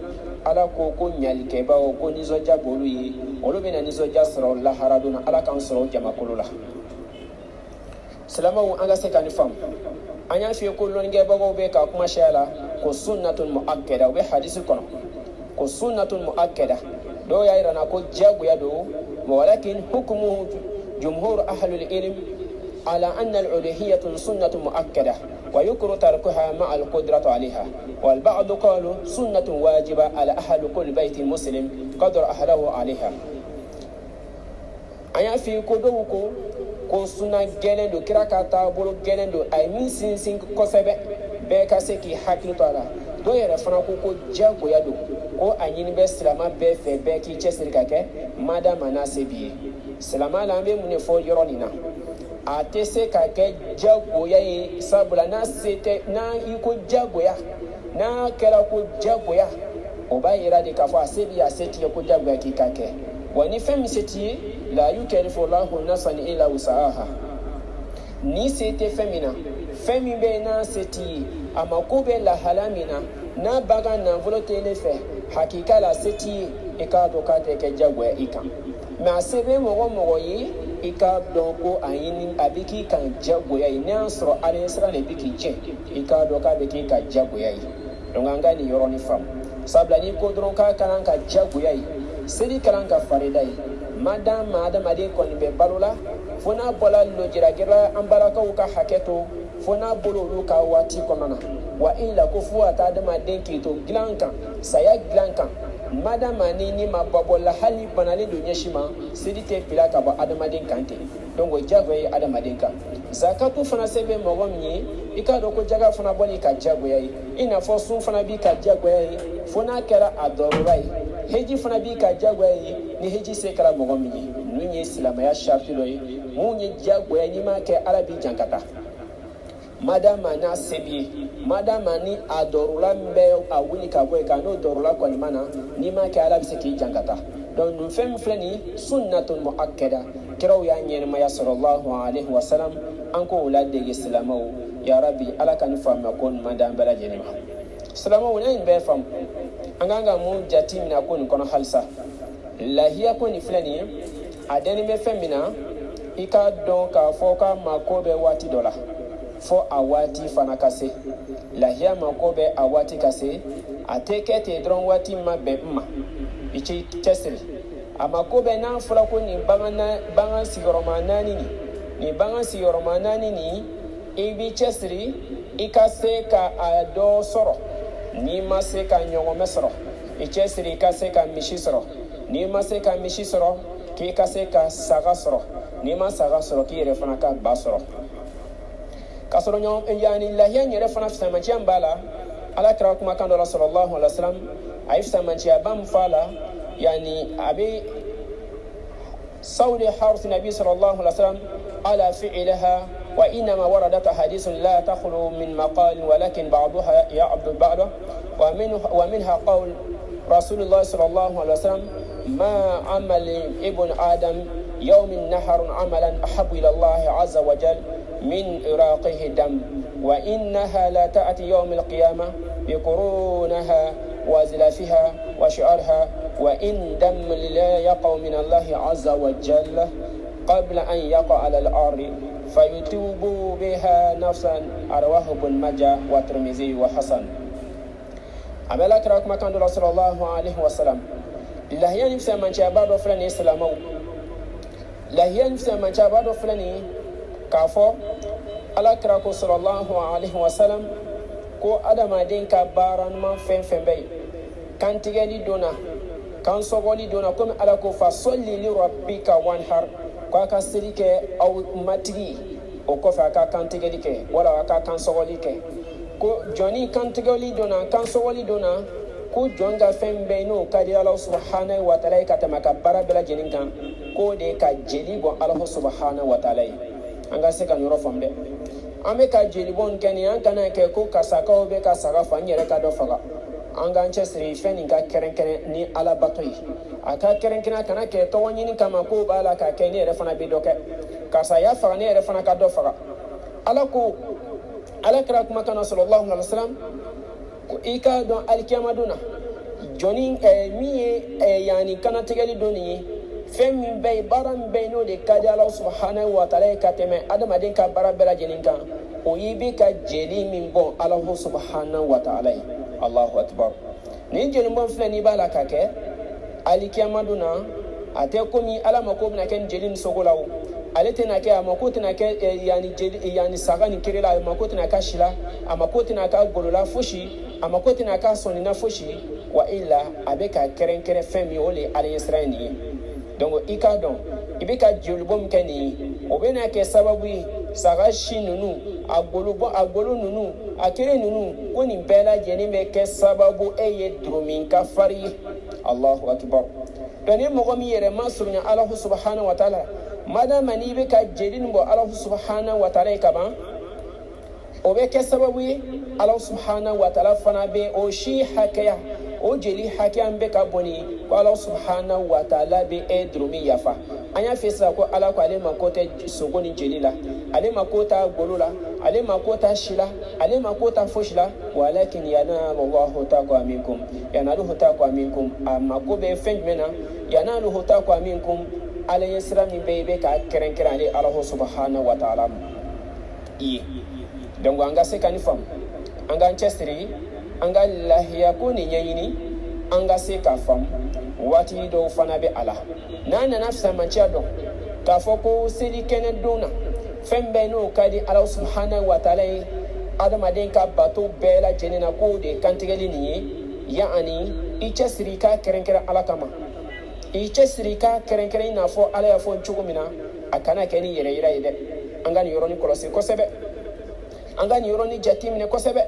ala ko ko nyali ke ba o ko nizo jabolu yi olu be na nizo jasro la haraduna ala kan soro jama kulula salama wa anga se kan fam anya fi ko lon ge bago be ka kuma shala ko sunnatul muakkada be hadisi kono ko sunnatul muakkada do ya irana ko jagu ya do walakin hukmuhu jumhur ahli al-ilm على أن الألوهية سنة مؤكدة ويكره تركها مع القدرة عليها والبعض قالوا سنة واجبة على أهل كل بيت مسلم قدر أهله عليها أيا في كدوكو ko suna gelen do kira ka ta bolo gelen do ay min sin kosebe be ka se ki hakili to ala do yere fana ko jago ya do ko anyini be silama be fe be ki chesiri ka ke madama na sebi silama la be mun fo yoro ni na ate se ka ke jago ya yi sabula na sete na iko jago ya na kera ko jago ya o ba yira de ka fo asebi ya seti ko jago ya ki ka ke wani fem seti la yukallifu Allahu nafsan illa wus'aha ni sete femina femi be na seti amakobe la halamina na baga na volote le fe hakika la seti ikado ka te ke jago ya ikam ma sebe mo yi ika doko ayini abiki kan jago ya ni ansro ale sra le biki je ika doka biki ka jago ya donganga ni yoroni fam sabla ni ko dron ka kan ka jago ya sedi kan ka farida madam ade kon be balula fona bola lo jiragira ambaraka ka haketo fona bolo lu ka wati konana wa ila ko fuwa ta da madenki to glanka saya glanka madam ni mababola hali banale do nyeshima sedi te pilaka ba adamaden kante dongo jago yi adamaden ka zakatu fana sebe mogomni ikado ko jaga fana boli ka jago yi ina fo sun fana bi ka jago yi fona kera adorurai heji fana bi ka jago yi ni heji se kala mogomni nunye silama ya sharti do yi munye jago yi ni ma ke arabi jankata madama na sebi madama ni adorula mbe awuli ka boy ka no dorula ko mana ni ma ke arabi se ki jankata don nu fem flani sunnatun muakkada kiraw ya nyen ma ya sallallahu alaihi wasallam an ko wulade islamaw ya rabbi ala kan fama kon madam bala jenima islamaw ne be fam anganga mu jatimina kon kono halsa lahiya ko ni flani adeni me femina ika don ka foka makobe wati dola fo awati fana kase lahiya makobe awati kase ateke te dron wati mabe ma ichi tesri amakobe na fula ko ni bangan sigoroma nani ni bangan sigoroma nani ni ibi chesri ikase ka ado soro ni mase ka nyongo mesoro ichesri ikase ka mishi soro ni mase ka mishi soro ki ikase ka saga soro ni ma saga soro ki yere fana ka basoro kasoro nyom yani lahiya nyere fana fisa manchi ambala ala kira kuma kan dola sallallahu alaihi wasallam aifsa manchi abam fala يعني أبي صول حرث النبي صلى الله عليه وسلم على فعلها وإنما وردت حديث لا تخلو من مقال ولكن بعضها يعبد بعض ومنها قول رسول الله صلى الله عليه وسلم ما عمل ابن آدم يوم النحر عملا أحب إلى الله عز وجل من إراقه دم وإنها لا تأتي يوم القيامة بقرونها وزلافها وشعرها وإن دم لا يقع من الله عز وجل قبل أن يقع على الأرض فيتوب بها نفسا أرواه ابن ماجه والترمذي وحسن أبلا كراك ما كان رسول الله عليه وسلم الله ينفس من شابه فلان إسلامه الله ينفس من شابه فلان كافو ألا كراك صلى الله عليه وسلم ko adama den ka baran man fen bay kan tigeli dona kan sogoli dona comme ala ko fa solli li rabbika wanhar ko ka sirike aw matigi o ko fa ka kan tigeli ke wala ka kan sogoli ke ko joni kan tigeli dona kan sogoli dona ko jonga fɛn bɛɛ n'o ka di Ala subhanahu wa ta'ala ka tɛmɛ ka baara bɛɛ lajɛlen kan k'o de ka jeli bɔ Ala subhanahu wa ta'ala ye. An ka se ka yɔrɔ faamu dɛ. An bɛ ka jeli bɔ kɛ nin an kana kɛ ko kasakaw bɛ ka saga fa n yɛrɛ ka dɔ faga. An k'an cɛsiri fɛn nin ka kɛrɛnkɛrɛn ni Ala bato ye. A ka kɛrɛnkɛrɛn kana kɛ tɔgɔ ɲini kama ko b'a la ka kɛ ne yɛrɛ fana bɛ dɔ kɛ. Karisa y'a faga ne yɛrɛ fana ka dɔ faga. Ala ko Ala kira kumakan na sallallahu alaihi wasallam ko i ka dɔn alikiyama don na jɔnni min ye yani kanatigɛli don nin ye fɛn min bɛ ye baara min bɛ ye n'o de ka di Ala subhanahu wa ta'ala ye ka tɛmɛ adamaden ka baara bɛɛ lajɛlen kan o ye bɛ ka jeli min bɔn Ala subhanahu wa ta'ala ye. Allahu akbar. Nin jeli bɔn filɛ n'i b'a la ka kɛ alikiyama don na a tɛ komi Ala mako bɛna kɛ nin jeli nin sogo la o. Ale tɛna kɛ a mako tɛna kɛ yani saga ni kiri la a mako tɛna kɛ si la a mako tɛna kɛ golola fosi a mako tɛna kɛ sɔnina fosi wa illa a bɛ ka kɛrɛnkɛrɛn fɛn min o de ye Ala ɲɛsira nin ye. Donc i k'a dɔn i bɛ ka jeli bɔ min kɛ nin ye o bɛna kɛ sababu ye saga si ninnu a golo ninnu a kiri ninnu ko nin bɛɛ lajɛlen bɛ kɛ sababu e ye durumin ka fari ye. Allahu akbar. Donc ni mɔgɔ min yɛrɛ ma surunya Ala subhanahu wa ta'ala madama n'i bɛ ka jeli nin bɔ Ala subhanahu wa ta'ala ye ka ban o bɛ kɛ sababu ye Ala subhanahu wa ta'ala fana bɛ o si hakɛya o jeli hakɛya bɛ ka bɔ nin ko Ala subhanahu wa ta'ala bɛ e durumi yafa. An y'a fɛ sisan ko Ala ko ale mako tɛ sogo ni jeli la ale mako t'a golo la ale mako t'a si la ale mako t'a fosi la walakin yanaluhu taqwa minkum yanaluhu taqwa minkum a mako bɛ fɛn jumɛn na yanaluhu taqwa minkum Ala ye sira min bɛ i bɛ ka kɛrɛnkɛrɛn ale Ala subhanahu wa ta'ala ye. Donc an ka se ka nin faamu an k'an cɛsiri an ka lahiya ko nin ɲɛɲini an ka se k'a faamu waati dɔw fana bɛ a la n'an nana fisamaciya dɔn k'a fɔ ko seli kɛnɛ don na fɛn bɛɛ n'o ka di Ala subhanahu wa ta'ala ye adamaden ka bato bɛɛ lajɛlen na k'o de ye kantigɛli nin ye yaani i cɛsiri i ka kɛrɛnkɛrɛn Ala kama i cɛsiri i ka kɛrɛnkɛrɛn i n'a fɔ Ala y'a fɔ cogo min na a kana kɛ ni yɛrɛ yira ye dɛ. An ka nin yɔrɔnin kɔlɔsi kosɛbɛ an ka nin yɔrɔnin jateminɛ kosɛbɛ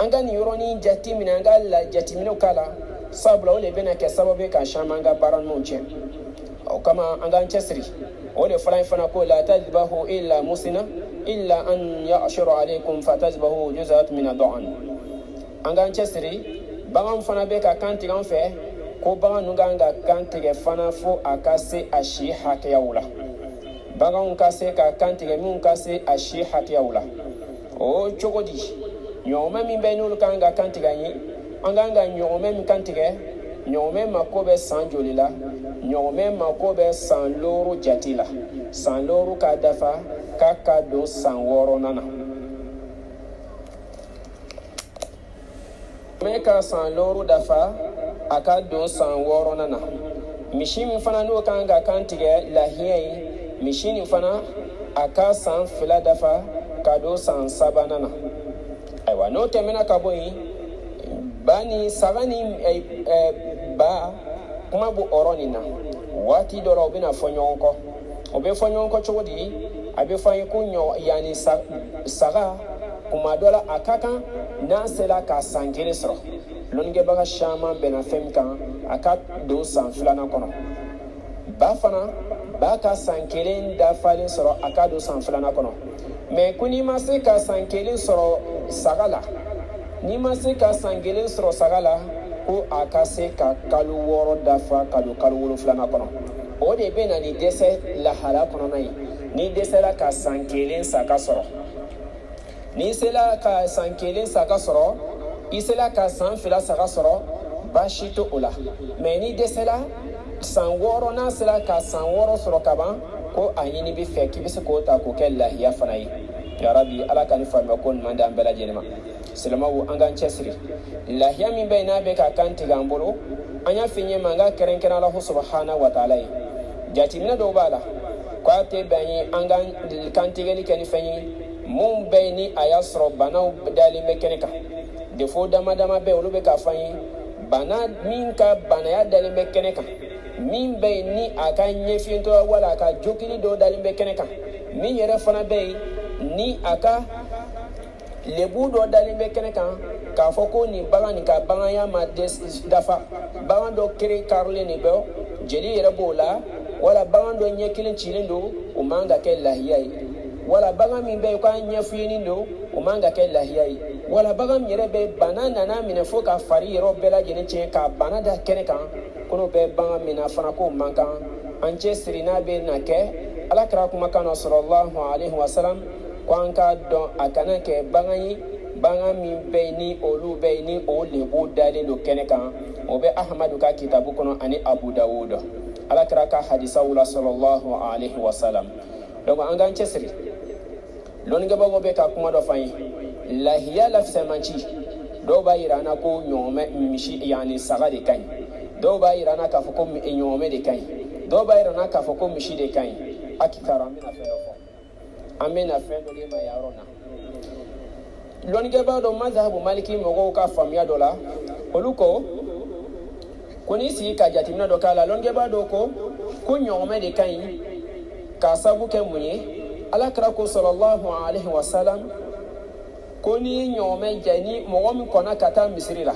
an ka nin yɔrɔnin jateminɛ an ka jateminɛw k'a la sabula o de bɛna kɛ sababu ye ka caman an ka baara ninnu tiɲɛ. O kama an k'an cɛsiri o de fɔla in fana ko la tazbahu illa musina illa an ya'shuru alaykum fatazbahu juz'at min ad-da'an. An k'an cɛsiri bagan fana bɛ ka kan tigɛ an fɛ ko bagan ninnu kan ka kan tigɛ fana fo a ka se a si hakɛyaw la. Baganw ka se ka kan tigɛ min ka se a si hakɛyaw la. O cogo di ɲɔgɔnmɛ min bɛ n'olu kan ka kan tigɛ an ye an kan ka ɲɔgɔnmɛ min kan tigɛ ɲɔgɔnmɛ mako bɛ san joli la ɲɔgɔnmɛ mako bɛ san 6 jate la san 6 ka dafa k'a ka don san 6nan na. Ɲɔgɔnmɛ ka san 6 dafa a ka don san 6nan na. Misi min fana n'o kan ka kan tigɛ lahiya ye misi nin fana a ka san 2 dafa ka don san 3nan na. Ayiwa n'o tɛmɛna ka bɔ yen ba ni saga ni ba kuma b'o yɔrɔ nin na waati dɔ la u bɛna fɔ ɲɔgɔn kɔ o bɛ fɔ ɲɔgɔn kɔ cogo di a bɛ fɔ an ye ko yani saga kuma dɔ la a ka kan n'a sera ka san 1 sɔrɔ lɔnnikɛbaga caman bɛnna fɛn min kan a ka don san 2nan kɔnɔ. Ba fana b'a ka san 1 dafalen sɔrɔ a ka don san 2nan kɔnɔ. Mais ko n'i ma se ka san 1 sɔrɔ saga la n'i ma se ka san 1 sɔrɔ saga la ko a ka se ka kalo 6 dafa ka don kalo 7nan kɔnɔ. O de bɛ na ni dɛsɛ lahala kɔnɔna ye n'i dɛsɛla ka san 1 saga sɔrɔ n'i sela ka san 1 saga sɔrɔ i sela ka san 2 saga sɔrɔ baasi tɛ o la. Mais n'i dɛsɛla san 6 n'a sera ka san 6 sɔrɔ ka ban ko a ɲini bɛ fɛ k'i bɛ se k'o ta k'o kɛ lahiya fana ye. Ya Rabbi Ala ka ni faamuya ko ɲuman d'an bɛɛ lajɛlen ma. Silamɛw an k'an cɛsiri lahiya min bɛ yen n'a bɛ ka kan tigɛ an bolo an y'a f'i ɲɛma an ka kɛrɛnkɛrɛn Ala subhanahu wa ta'ala ye. Jateminɛ dɔw b'a la k'a tɛ bɛn ye an ka kantigɛli kɛ ni fɛn ye mun bɛ yen ni a y'a sɔrɔ banaw dalen bɛ kɛnɛ kan. Defo dama dama bɛ olu bɛ k'a fɔ an ye bana min ka banaya dalen bɛ kɛnɛ kan min bɛ yen ni a ka ɲɛfiyɛntɔ wala a ka jokili dɔw dalen bɛ kɛnɛ kan min yɛrɛ fana bɛ yen ni a ka lebu dɔ dalen bɛ kɛnɛ kan k'a fɔ ko nin bagan nin ka baganya ma dafa bagan dɔ kere karilen de bɛ jeli yɛrɛ b'o la wala bagan dɔ ɲɛ kelen cilen don o man ka kɛ lahiya ye wala bagan min bɛ yen k'a ɲɛ fuyeni don o man ka kɛ lahiya ye wala bagan min yɛrɛ bɛ bana nana minɛ fo ka fari yɔrɔ bɛɛ lajɛlen tiɲɛ k'a bana da kɛnɛ kan ko n'o bɛ bagan min na fana k'o man kan an cɛ siri n'a bɛ na kɛ alakira kumakan na sallallahu alaihi wasallam ko an k'a dɔn a kana kɛ bagan ye bagan min bɛ yen ni olu bɛ yen ni o lebu dalen don kɛnɛ kan o bɛ ahamadu ka kitabu kɔnɔ ani abu dawud alakira ka hadisaw la sallallahu alaihi wasallam donc an k'an cɛsiri lɔnnikɛbagaw bɛ ka kuma dɔ f'an ye lahiya lafisɛmanci dɔw b'a yira an na ko ɲɔgɔmɛ misi yani saga de ka ɲi dɔw b'a yira an na k'a fɔ ko ɲɔgɔmɛ de ka ɲi dɔw b'a yira an na k'a fɔ ko misi de ka ɲi a kitara an bɛna fɛn dɔ fɔ an bɛna fɛn dɔ de ma yɔrɔ na lɔnnikɛbaga dɔ mazhabu maliki mɔgɔw ka faamuya dɔ la olu ko n'i sigi ka jateminɛ dɔ k'a la lɔnnikɛbaga dɔw ko ɲɔgɔmɛ de ka ɲi k'a sabu kɛ mun ye alakira ko sallallahu alaihi wasallam ko n'i ye ɲɔgɔmɛ jɛ ni mɔgɔ min kɔnna ka taa misiri la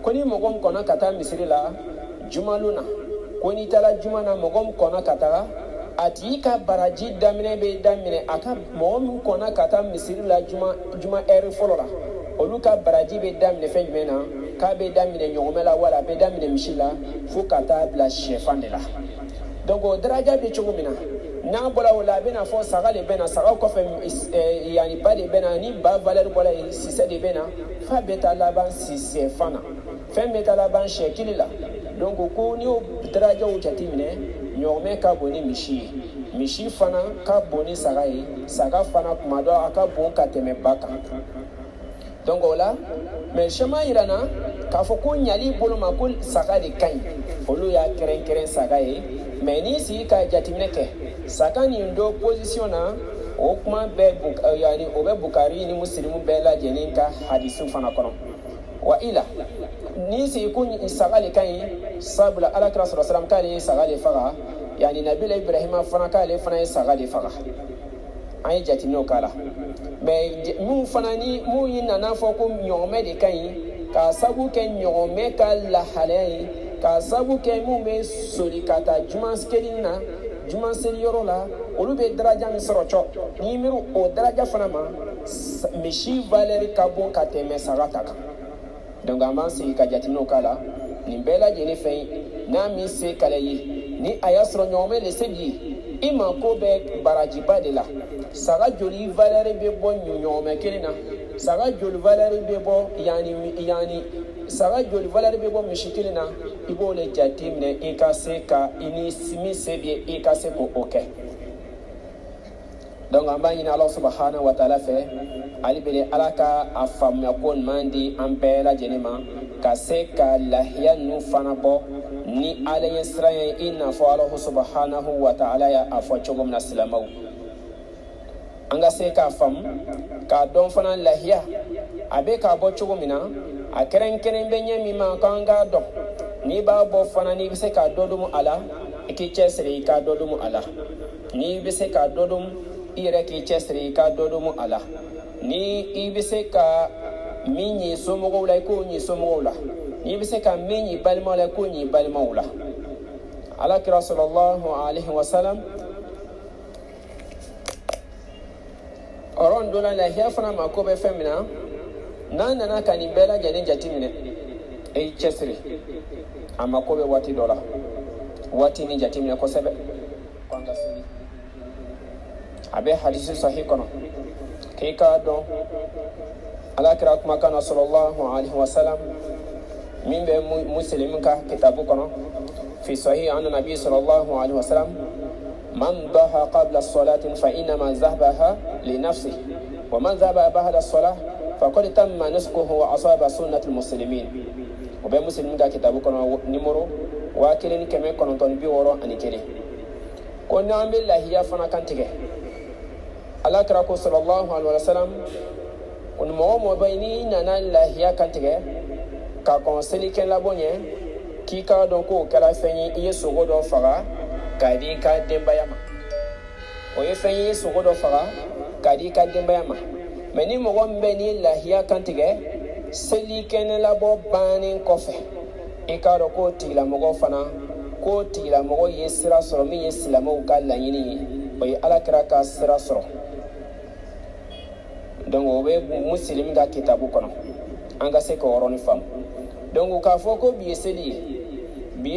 ko ni mɔgɔ min kɔnna ka taa misiri la jumalu na ko n'i taara juma na mɔgɔ min kɔnna ka taga a tigi ka baraji daminɛ bɛ daminɛ a ka mɔgɔ min kɔnna ka taa misiri la juma ɛri fɔlɔ la olu ka baraji bɛ daminɛ fɛn jumɛn na k'a bɛ daminɛ ɲɔgɔmɛ la wala a bɛ daminɛ misi la fo ka taa bila sɛfan de la donc o daraja bɛ cogo min na n'a bɔra o la a bɛna fɔ saga de bɛ na sagaw kɔfɛ yani ba de bɛ na ni ba valeur bɔra yen sisɛ de bɛ na f'a bɛ taa laban sisɛfan na fɛn bɛ taa laban sɛ kelen la donc ko n'i y'o darajaw jateminɛ ɲɔgɔmɛ ka bon ni misi ye misi fana ka bon ni saga ye saga fana tuma dɔ a ka bon ka tɛmɛ ba kan donc o la mais caman yira n na k'a fɔ ko ɲali bolo ma ko saga de ka ɲi olu y'a kɛrɛnkɛrɛn saga ye mais n'i sigi ka jateminɛ kɛ saga nin do position na o kuma bɛ yani o bɛ bukari ni muslimu bɛɛ lajɛlen ka hadisi fana kɔnɔ wa ila n'i sigi ko saga de ka ɲi sabula alakira sallallahu alaihi wasallam k'ale ye saga de faga yani nabila ibrahima fana k'ale fana ye saga de faga an ye jateminɛw k'a la mais mun fana ni mun yi nana fɔ ko ɲɔgɔmɛ de ka ɲi k'a sabu kɛ ɲɔgɔmɛ ka lahalaya ye k'a sabu kɛ mun bɛ soli ka taa juma kelen na juma seli yɔrɔ la olu bɛ daraja min sɔrɔ cɔ n'i miiri o daraja fana ma misi valeur ka bon ka tɛmɛ saga ta kan donc an b'an sigi ka jateminɛw k'a la nin bɛɛ lajɛlen fɛn n'a min se kɛlɛ ye ni a y'a sɔrɔ ɲɔgɔmɛ de se b'i ye i ma ko bɛ barajiba de la saga joli valeur bɛ bɔ ɲɔgɔmɛ kelen na saga joli valeur bɛ bɔ yani saga joli valeur bɛ bɔ misi kelen na i b'o le jateminɛ i ka se ka i ni min se b'i ye i ka se k'o kɛ donc an b'a ɲini ala subahanahu wa taala fɛ ale bɛ ala ka a faamuya ko ɲuman di an bɛɛ lajɛlen ma ka se ka lahiya ninnu fana bɔ ni ala ye siran ye i n'a fɔ ala subahanahu wa taala y'a fɔ cogo min na silamɛw an ka se k'a faamu k'a dɔn fana lahiya a bɛ k'a bɔ cogo min na a kɛrɛnkɛrɛn bɛ ɲɛ min ma k'an k'a dɔn n'i b'a bɔ fana n'i bɛ se k'a dɔ dɔn a la i k'i cɛsiri i k'a dɔ dɔn a la n'i bɛ se k'a dɔ dɔn i yɛrɛ k'i cɛsiri i k'a dɔ dɔn a la ni i bɛ se ka min ɲi somɔgɔw la i k'o ɲi somɔgɔw la n'i bɛ se ka min ɲi balimaw la i k'o ɲi balimaw la alakira sallallahu alaihi wasallam ɔrɔn dɔ la lahiya fana mako bɛ fɛn min na n'a nana ka nin bɛɛ lajɛlen jateminɛ e y'i cɛsiri a mako bɛ waati dɔ la waati ni jateminɛ kosɛbɛ k'an ka seli a bɛ hadisi sahih kɔnɔ k'i k'a dɔn alakira kumakan na sallallahu alaihi wasallam min bɛ muslim ka kitabu kɔnɔ fi sahih an nabi sallallahu alaihi wasallam man daha qabla salatin fa innama zahabaha li nafsi wa man zahaba ba'da salah faqad tamma nuskuhu wa asaba sunnatul muslimin o bɛ muslim ka kitabu kɔnɔ numéro 1961 ko n'an bɛ lahiya fana kan tigɛ alakira ko sallallahu alaihi wasallam ko mɔgɔ mɔgɔ bɛ ni nana lahiya kan tigɛ ka kɔn selikɛ labɔ ɲɛ k'i k'a dɔn k'o kɛra fɛn ye i ye sogo dɔ faga k'a di i ka denbaya ma o ye fɛn ye i ye sogo dɔ faga k'a di i ka denbaya ma mais ni mɔgɔ min bɛ ni lahiya kan tigɛ seli kene la bo banin kofe e ka do ko tigla mogo fana ko tigla mogo ye sira soro min ye silamo ka laɲini o ye alakira ka sira soro donc o bɛ muslim ka kitabu kɔnɔ an ka se ka yɔrɔnin faamu donc k'a fɔ ko bi ye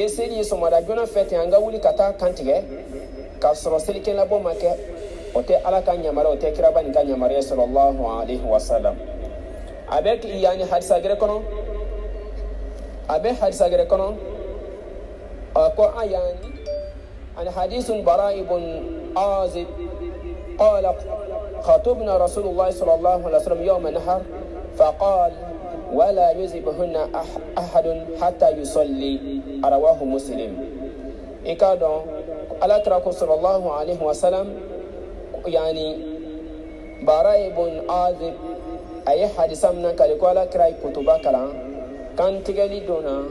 seli ye sɔgɔmada joona fɛ ten an ka wuli ka taa kantigɛ k'a sɔrɔ selikɛlabɔ ma kɛ o tɛ ala ka yamaruya o tɛ kiraba nin ka yamaruya sallallahu alaihi wasallam a bɛ yani hadisa gɛrɛ kɔnɔ a ko an yani an hadisun bara ibn azib qala خاطبنا رسول الله صلى الله عليه وسلم يوم النحر فقال ولا يذبحن أحد حتى يصلي رواه مسلم إكادو على تراكو صلى الله عليه وسلم يعني براء بن عازب أي حديث من كالكو على كراي كتبا كلا كان تغلي دونا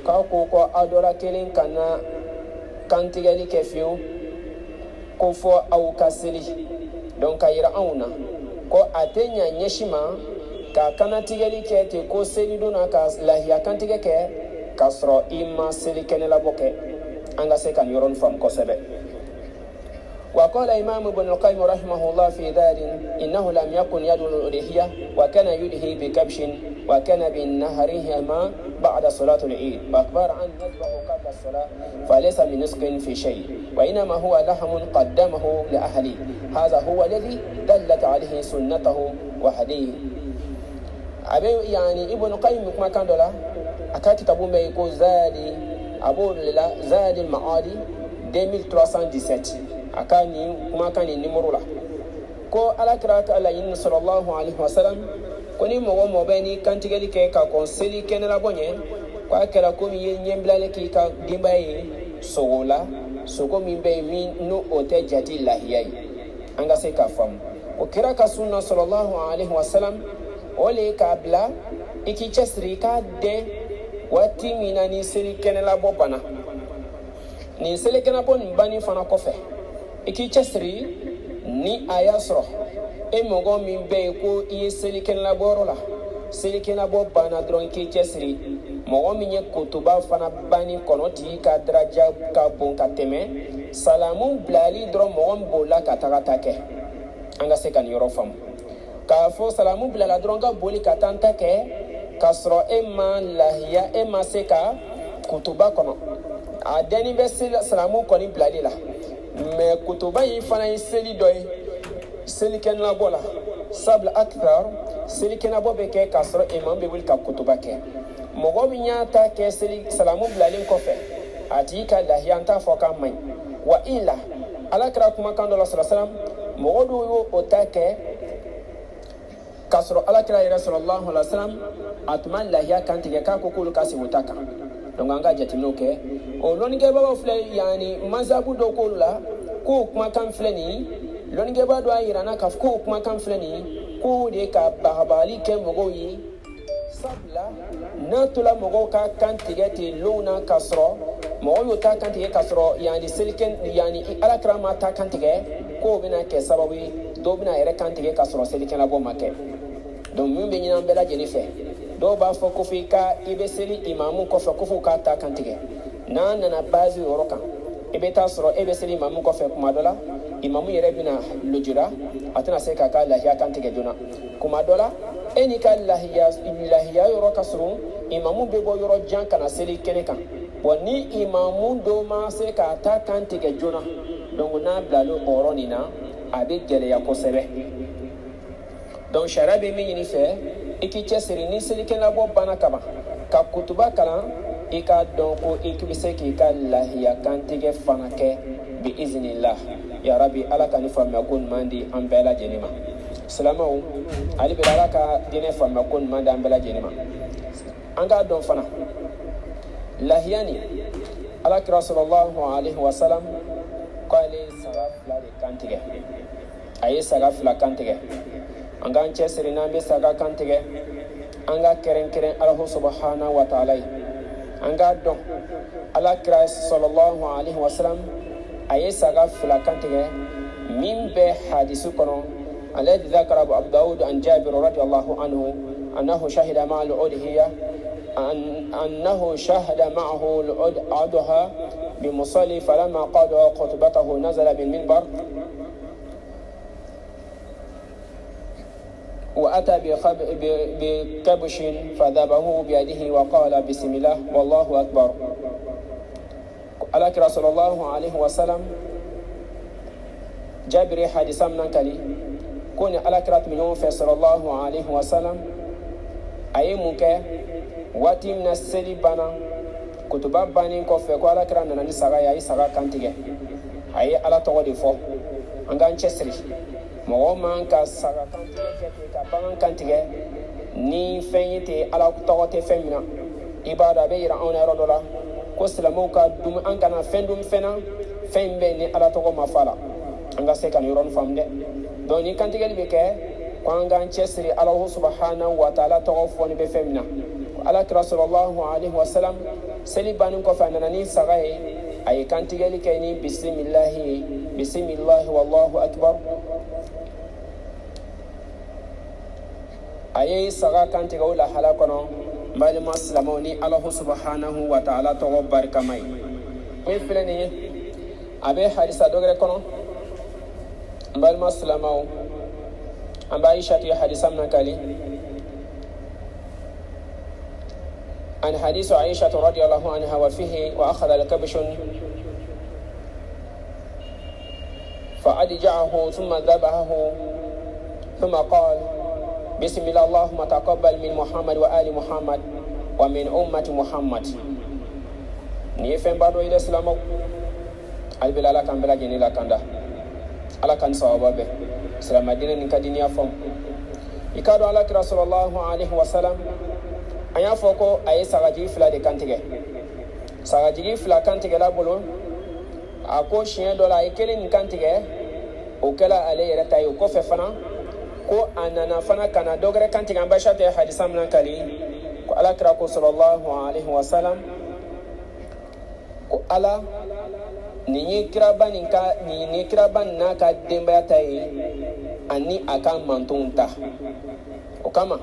كاكوكو أدورا كيلين كان تغلي كفيو كفو أو كسلي donc a yira anw na ko a tɛ ɲa ɲɛsi ma ka kanatigɛli kɛ ten ko selidonna ka lahiya kantigɛ kɛ k'a sɔrɔ i ma seli kɛnɛlabɔ kɛ an ka se ka nin yɔrɔnin faamu kosɛbɛ وقال إمام ابن القيم رحمه الله في ذلك إنه لم يكن يدعو الأضحية وكان يدهي بكبش وكان بنهرهما بعد صلاة العيد وأخبر عن نذبه قبل الصلاة فليس من نسك في شيء وإنما هو لحم قدمه لأهله هذا هو الذي دلت عليه سنته وهديه أبي يعني ابن القيم كما كان دولا أكاد تبو ميكو زاد المعادي 2317 akani kuma kan ni numero la ko alakira ta ala yin sallallahu alaihi wasallam ko ni mogo mo be ni kantigeli ke ka konseli kenela bonye ko akela ko mi nyemblale ki ka dimbaye sogola soko mi be mi no ote jati lahiyai anga se ka fam ko kira ka sunna sallallahu alaihi wasallam ole ka bla iki chesri ka de wati minani seli kenela bobana ni seli kenela bon bani fana kofe iki chesri ni ayasro e mogo min be ko i seliken laboro la seliken labo bana dron ki chesri mogo min ye kutuba fana bani konoti ka daraja ka bon ka teme salamu blali dron mogo bola ka tagata ke anga se kan yoro fam ka fo salamu blala dron ka boli ka tanta ke kasro e ma lahiya e ma se ka kutuba kono adeni be salamu koni blali la mais kutuba yi fana yi seli dɔ ye seli kɛnɛlabɔ la sabula akthar seli kɛnɛlabɔ bɛ kɛ k'a sɔrɔ imam bɛ wuli ka kutuba kɛ mɔgɔ min y'a ta kɛ seli salamu bilalen kɔfɛ a tigi ka lahiya an t'a fɔ k'a man ɲi wa i la ala kɛra kumakan dɔ la sɔrɔ mɔgɔ dɔw y'o o ta kɛ k'a sɔrɔ ala kɛra yɛrɛ sallallahu alaihi wasallam a tun ma lahiya kan tigɛ k'a ko k'olu ka segin o ta kan donc an ka jateminɛw kɛ o lɔnnikɛbagaw filɛ yani mazabu dɔw k'olu la k'o kumakan filɛ nin lɔnnikɛba dɔ y'a yira n na k'a fɔ k'o kumakan filɛ nin k'o de ka bagabagali kɛ mɔgɔw ye sabula n'a tola mɔgɔw ka kan tigɛ ten lon na k'a sɔrɔ mɔgɔw y'o ta kan tigɛ k'a sɔrɔ yani selikɛ yani alakira ma ta kan tigɛ k'o bɛna kɛ sababu ye dɔw bɛna yɛrɛ kan tigɛ k'a sɔrɔ selikɛlabɔ ma kɛ donc min bɛ ɲini an bɛɛ lajɛlen fɛ dɔw b'a fɔ ko fo i bɛ seli imamu kɔfɛ ko fo k'a ta kan tigɛ n'a nana base yɔrɔ kan i bɛ taa sɔrɔ e bɛ seli imamu kɔfɛ kuma dɔ la imamu yɛrɛ bɛna lujura a tɛna se k'a ka lahiya kan tigɛ joona kuma dɔ la e n'i ka lahiya yɔrɔ ka surun imamu bɛ bɔ yɔrɔ jan ka na seli kɛnɛ kan bon ni imamu dɔ ma se k'a ta kan tigɛ joona donc n'a bilal'o yɔrɔ nin na a bɛ gɛlɛya kosɛbɛ donc sariya bɛ min ɲini fɛ i k'i cɛsiri ni selikɛlabɔ banna kaban ka kutuba kalan i k'a dɔn ko i bɛ se k'i ka lahiya kantigɛ fana kɛ bi izinillah ya rabi ala ka ni faamuya ko ɲuman di an bɛɛ lajɛlen ma silamɛw ale bɛ ala ka diinɛ faamuya ko ɲuman di an bɛɛ lajɛlen ma an k'a dɔn fana lahiya nin alakira sallallahu alaihi wasallam ko ale ye saga fila de kantigɛ a ye saga fila kantigɛ an k'an cɛsiri n'an bɛ saga kantigɛ an ka kɛrɛnkɛrɛn alahu subhanahu wa ta'ala ye an k'a dɔn alakira sallallahu alaihi wasallam a ye saga fila kantigɛ min bɛ hadisi kɔnɔ ale de zakara abu dawud an jabir radiyallahu anhu أنه شهد مع الأضحية أنه شهد معه الأضحى بمصلي فلما قضى خطبته نزل بالمنبر وأتى بكبش فذبحه بيده وقال بسم الله والله أكبر. على رسول الله عليه وسلم جابر حديث من كلي كون على كرات من صلى الله عليه وسلم أي مكة واتي من السلي بنا كتب بانين كوفي كو على كرات ناني سغا أي سغا كانتيجي أي على تودي فو أنغان تشسري mɔgɔ man ka saga kantigɛ kɛ ten ka bagan kantigɛ ni fɛn ye ten ala tɔgɔ tɛ fɛn min na i b'a dɔn a bɛ yira anw na yɔrɔ dɔ la ko silamɛw ka dum an kana fɛn dun fɛn na fɛn bɛɛ ni ala tɔgɔ ma fa la an ka se ka nin yɔrɔnin faamu dɛ donc ni kantigɛli bɛ kɛ ko an k'an cɛsiri alahu subahanahu wa taala tɔgɔ fɔli bɛ fɛn min na ala kira sallallahu alaihi wasallam seli bannen kɔfɛ a nana ni saga ye a ye kantigɛli kɛ ni bisimilahi bisimilahi wallahu akbar aye saga kantigɛ o lahala kɔnɔ n balima silamɛw ni alahu subahanahu wa taala tɔgɔ barikama ye min filɛ nin ye a bɛ hadisa dɔ wɛrɛ kɔnɔ n balima silamɛw an bɛ aishatu ye hadisa min kali عن حديث عائشة رضي الله عنها وفيه وأخذ الكبش فأدجعه ثم ذبحه ثم قال بسم الله اللهم تقبل من محمد وآل محمد ومن أمة محمد نيفن بارو إلى الإسلام البلا لا كان بلا جني لا كان ده على كان صوابه سلام الدين نكدينيا فم يكادو على رسول الله عليه وسلم أيا فوكو أي ساجي فلا de kantige sagaji fla kantige la bolo ako chien dola ekele kantige o kala ale yere tayo ko fe fana ko anana fana kana dogre kantige ambasha te hadisa mlan kali ko ala kira ko sallallahu alaihi wasallam ko ala ni kiraban ni kiraban na ka demba tayi ani aka mantunta o kama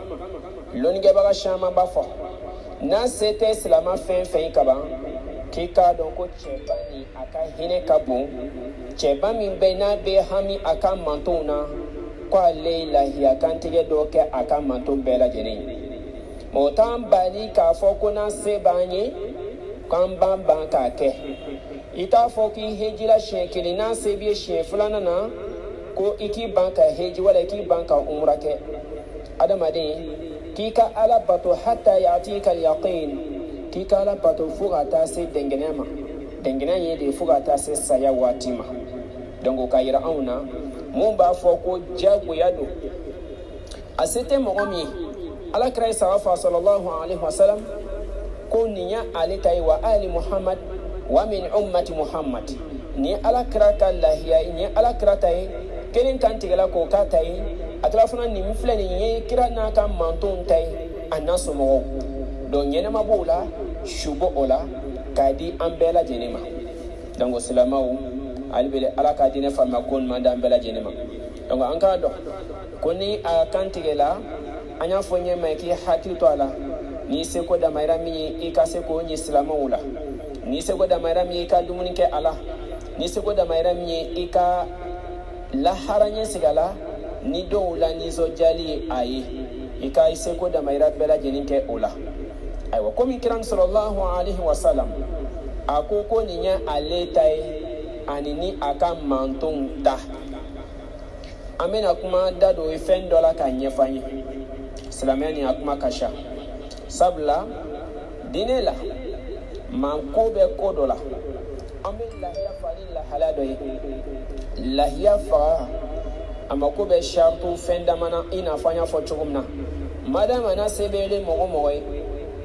lonige baga shama bafo na sete silama fen kaba kika don ko chebani aka hine kabu chebami be na be hami aka mantuna kwa leila hiya kantige doke aka mantun bela jeni motam bali ka foko na sebanye kan bamba ka ke ita foki hejila shekili na sebiye shefulana na ko iki banka heji wala iki banka umrake adamadin kika ala bato hatta yatika al-yaqin kika ala bato fugata se dengenema dengenanye de fugata se saya watima dongo kayira auna mumba foko jago yado asete mogomi ala kray sawafa sallallahu alaihi wasallam ko niya alitai wa ali muhammad wa min ummati muhammad ni ala kraka lahiya ni ala kratai kelen kantigala ko katai atrafuna ni mfle ni ye kira na ka manton tai anasomo don yene mabula shubo ola kadi ambela jenema dango silamau albele ala ka dine fama kon manda ambela jenema dango anka do koni a kantigela anya fonye maki hakil to ala ni se ko da mayra mi e ka se ko ni silamau la ni se ko da mayra mi ka dumuni ke ala ni se ko da mayra mi e ka la haranye sigala ni do la ni zo jali ayi ika ise ko da mayra bela jenin ke ola aywa komi kiran sallallahu alaihi wasallam akoko ni nya aletai anini aka mantung ta amena kuma dado ifen dola ka nyefanyi islamani akuma kasha sabla dinela mankobe kodola amela ya falila halado la ya fa amako be shartu fenda mana inafanya fo chugumna madama na sebele mogo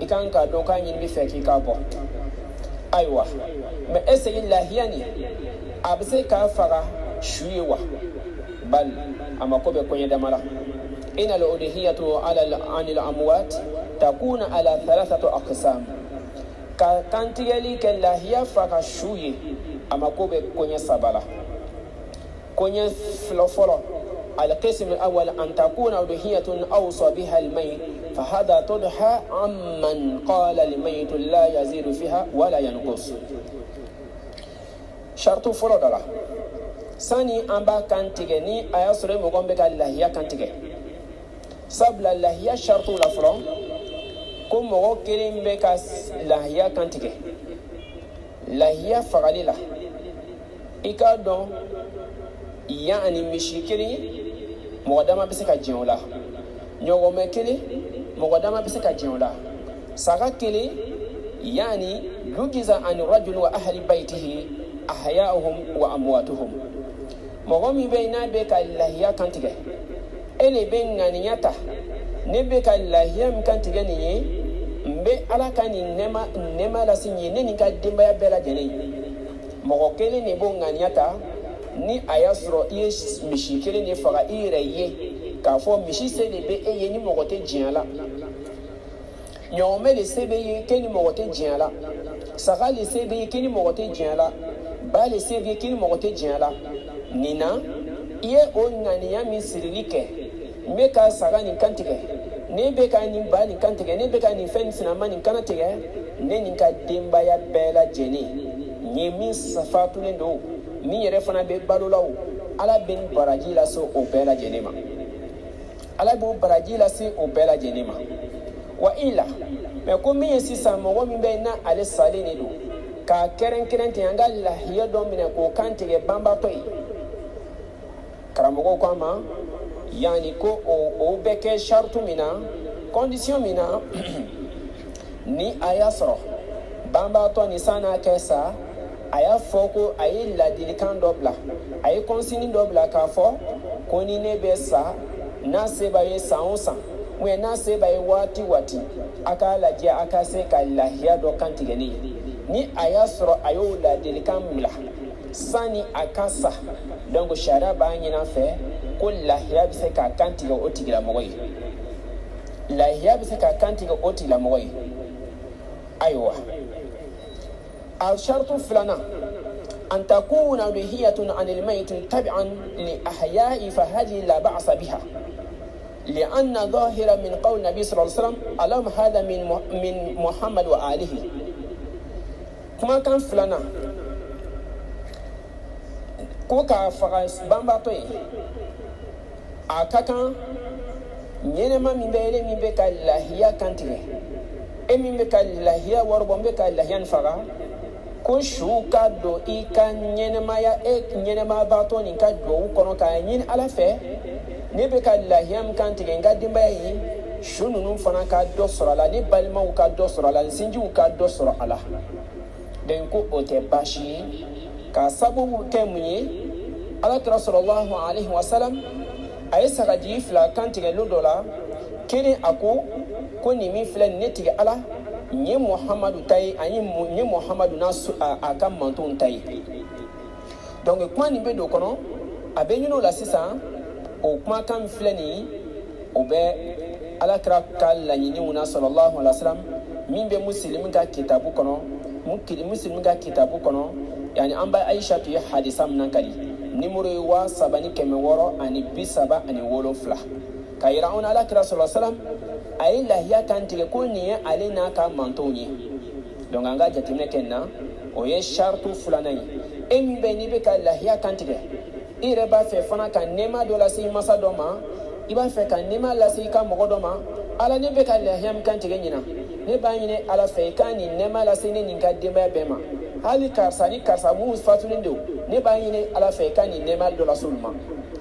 ikan ka don kan yin bi feki ka bo aywa me ese lahiyani abse ka fara shuyewa bal amako be konya damala ina al-udhiyatu ala al amwat takuna ala thalathatu aqsam ka kantigeli ke lahiya fara shuye amako be konya sabala konye flofolo القسم الأول أن تكون أضحية أوصى بها الميت فهذا تضحى عمن قال الميت لا يزيد فيها ولا ينقص. شرط فرض الله sani an b'a kantigɛ ni a y'a sɔrɔ mɔgɔ bɛ ka lahiya kantigɛ sabula lahiya shartu la fɔlɔ ko mɔgɔ kelen bɛ ka lahiya kantigɛ lahiya fagali la i k'a dɔn yani misi kelen mɔgɔ dama bɛ se ka jɛn o la ɲɔgɔmɛ kelen mɔgɔ dama bɛ se ka jɛn o la saga kelen yani lugiza ani rajul wa ahli baytihi ahya'uhum wa amwatuhum mɔgɔ min bɛ n'a bɛ ka lahiya kantigɛ e de bɛ ŋaniya ta ne bɛ ka lahiya min kantigɛ nin ye n bɛ ala ka nin nɛɛma lase nin ye ne nin ka denbaya bɛɛ lajɛlen mɔgɔ kelen de b'o ŋaniya ta ni a y'a sɔrɔ i ye misi kelen de faga i yɛrɛ ye k'a fɔ misi se de bɛ e ye ni mɔgɔ tɛ diɲɛ la ɲɔgɔmɛ de se bɛ ye k'e ni mɔgɔ tɛ diɲɛ la saga de se bɛ ye k'e ni mɔgɔ tɛ diɲɛ la ba de se bɛ ye k'e ni mɔgɔ tɛ diɲɛ la nin na i ye o ŋaniya min sirili kɛ n bɛ ka saga nin kantigɛ ne bɛ ka nin ba nin kantigɛ ne bɛ ka nin fɛn sinama nin kana tigɛ ne nin ka denbaya bɛɛ lajɛlen n ye min fatulen don min yɛrɛ fana bɛ balo la o ala bɛ nin baraji lase o bɛɛ lajɛlen ma ala b'o baraji lase o bɛɛ lajɛlen ma wa i la mɛ ko min ye sisan mɔgɔ min bɛ yen na ale salen de don k'a kɛrɛnkɛrɛn ten an ka lahiya dɔ minɛ k'o kantigɛ banbatɔ ye karamɔgɔw ko a ma yani ko o bɛ kɛ shartu min na condition min na ni a y'a sɔrɔ banbatɔ nin san n'a kɛ sa a y'a fɔ ko a ye ladilikan dɔ bila a ye consigne dɔ bila k'a fɔ ko ni ne bɛ sa n'a se b'a ye san o san ubiyɛn n'a se b'a ye waati waati a k'a lajɛ a ka se ka lahiya dɔ kantigɛ ne ye ni a y'a sɔrɔ a y'o ladilikan bila sani a ka sa donc sariya b'a ɲini fɛ ko lahiya bɛ se k'a kantigɛ o tigilamɔgɔ ye lahiya bɛ se k'a kantigɛ o tigilamɔgɔ ye ayiwa a shartu filanan an takuna udhiyatun anil mayit tabi'an li ahya'i fa hadhihi la ba'sa biha لأن ظاهرا من قول النبي صلى الله عليه وسلم ألم هذا من محمد وآله كما كان فلنا ko k'a faga banbatɔ ye a ka kan ɲɛnɛma min bɛ ele min bɛ ka lahiya kantigɛ e min bɛ ka lahiya wɔrɔbɔ n bɛ ka lahiya nin faga ko su ka don i ka ɲɛnɛmaya e ɲɛnɛmabatɔ nin ka duwawu kɔnɔ k'a ɲini ala fɛ ne bɛ ka lahiya min kantigɛ n ka denbaya ye su ninnu fana ka dɔ sɔrɔ a la ne balimaw ka dɔ sɔrɔ a la n sinjiw ka dɔ sɔrɔ a la donc ko o tɛ baasi ye ka sababu kɛ mun ye alakira sallallahu alaihi wasallam a ye sagajigi fila kantigɛ don dɔ la kelen a ko nin min filɛ nin ne tigɛ ala n ye muhamadu ta ye ani n ye muhamadu n'a a ka mantonw ta ye donc kuma nin bɛ don kɔnɔ a bɛ ɲini o la sisan o kumakan min filɛ nin o bɛ alakira ka laɲiniw na sallallahu alaihi wasallam min bɛ musilimu ka kitabu kɔnɔ musilimu ka kitabu kɔnɔ yani an bɛ aisha tu ye hadisa min na kadi nimero ye 3777 ka yira anw na alakira sallallahu alaihi wasallam a ye lahiya kantigɛ ko nin ye ale n'a ka mantonw ye donc an ka jateminɛ kɛ nin na o ye shartu filanan ye e min bɛ n'i bɛ ka lahiya kantigɛ i yɛrɛ b'a fɛ fana ka nɛɛma dɔ lase i masa dɔ ma i b'a fɛ ka nɛɛma lase i ka mɔgɔ dɔ ma ala ne bɛ ka lahiya min kantigɛ ɲina ne b'a ɲini ala fɛ i ka nin nɛɛma lase ne nin ka denbaya bɛɛ ma hali karisa ni karisa mun fatulen don ne b'a ɲini ala fɛ i ka nin nɛɛma dɔ lase olu ma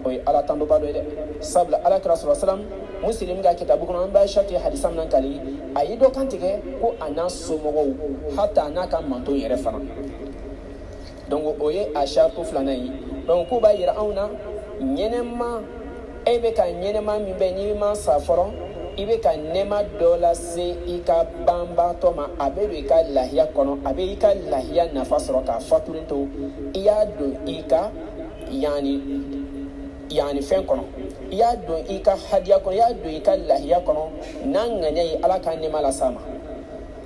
o ye ala tantoba dɔ ye dɛ sabula alakira sallallahu alaihi wasallam muslim ka kitabu kɔnɔ an b'a shati hadisa min na kali a ye dɔ kantigɛ ko a n'a somɔgɔw hata a n'a ka manton yɛrɛ fana donc o ye a shartu filanan ye donc ko b'a yira anw na ɲɛnɛma e bɛ ka ɲɛnɛma min bɛ n'i ma sa fɔlɔ i bɛ ka nɛɛma dɔ lase i ka banbatɔ ma a bɛ don i ka lahiya kɔnɔ a bɛ i ka lahiya nafa sɔrɔ k'a fatulen to i y'a don i ka yani fɛn kɔnɔ i y'a don i ka hadiya kɔnɔ i y'a don i ka lahiya kɔnɔ n'a ŋaniya ye ala ka nɛɛma las'a ma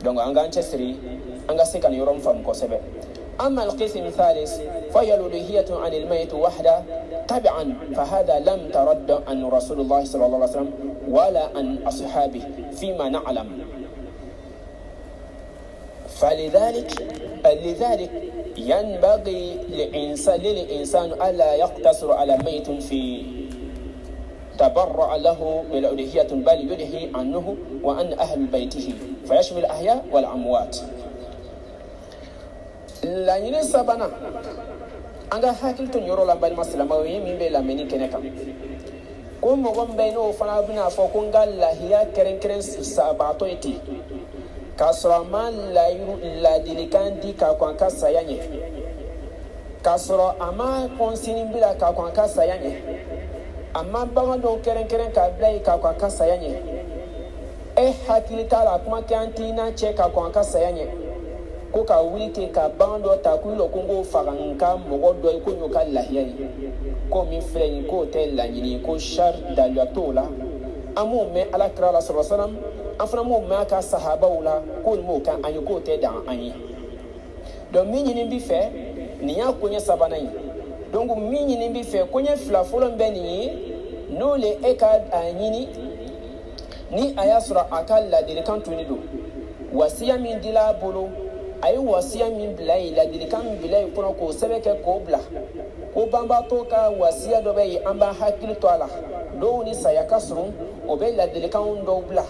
donc an k'an cɛsiri an ka se ka nin yɔrɔ min faamu kosɛbɛ أما القسم الثالث فهي الألوهية عن الميت وحده تبعا فهذا لم ترد عن رسول الله صلى الله عليه وسلم ولا عن أصحابه فيما نعلم. فلذلك ينبغي للإنسان ألا يقتصر على ميت في تبرع له بالألوهية بل يلهي عنه وعن أهل بيته فيشمل الأحياء والأموات. لا ينسبنا anga hakilto nyoro la bal maslama wi min be la meni keneka ko mo gombe no fana bina fo ko ngalla hiya keren sabato eti kasra la yuru la dilikandi ka kwa kasa yanye kasra ama konsini bila ka kwa kasa yanye amma ba do keren ka blai ka kwa kasa yanye hakilita la kuma kantina che ka kwa kasa yanye ko ka wulite ka bando ta kulo kongo faranka mogo do ko nyoka lahiyi ko min freni ko tel la nyini ko shar dalatola amu me ala kra sallallahu alaihi wasallam afna mo ma ka sahaba wala ko mo kan anyi ko te dan anyi do min nyini bi fe ni ya ko nya sabana yi donc min nyini bi fe ko nya fla folo mbeni no le eka anyini ni ayasra akalla de kan tunido wasiya min dila bolo ay wasiya min bilay la dilikan bilay kono ko sebeke ko bla ko bamba to ka wasiya do be amba hakil to ala do ni saya kasru o be la dilikan do bla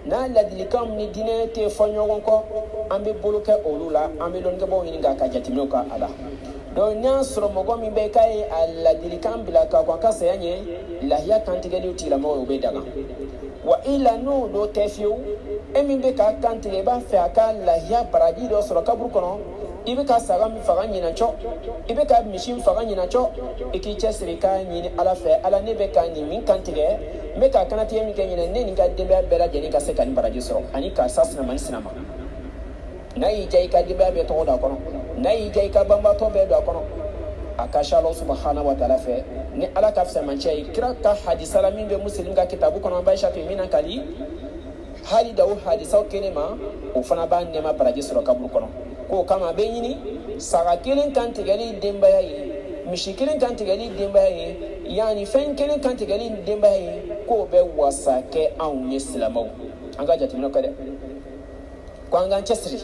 na la dilikan ni dine te fonyo ko ambe boloke olula ambe don gabo ni ga ka jatimo ka ala do nya soro mogo mi be kai alla dilikan bila ka kwa kasa yanye la ya kantigeli utira mo be daga wa ila no do tefiu emi be ka kantige ba fe aka la ya baradi do soro kabur kono ibe ka saga mi faga nyina cho ibe ka mishin faga nyina cho iki chesri ka nyini ala fe ala ne be ka ni min kantige me ka kanati emi ke nyina ne ni ga dembe bela jeni ka se kan baradi soro ani ka sasna man sinama nayi jay ka dembe be to da kono nayi jay ka bamba to be do kono akasha Allah subhanahu wa ta'ala fe ni ala ka fsa manche kira ka hadisala min be muslim ga kitabu kono ba shatu mina kali hali da hadisa kelema o fana ba nema baraji soro kabul kono ko kama be yini sara kelen kan tigali demba yayi mishikilen kan tigali demba yayi yani fen kelen kan tigali demba yayi ko be wasake an islamau an ga jatimino kade ko an ga chesri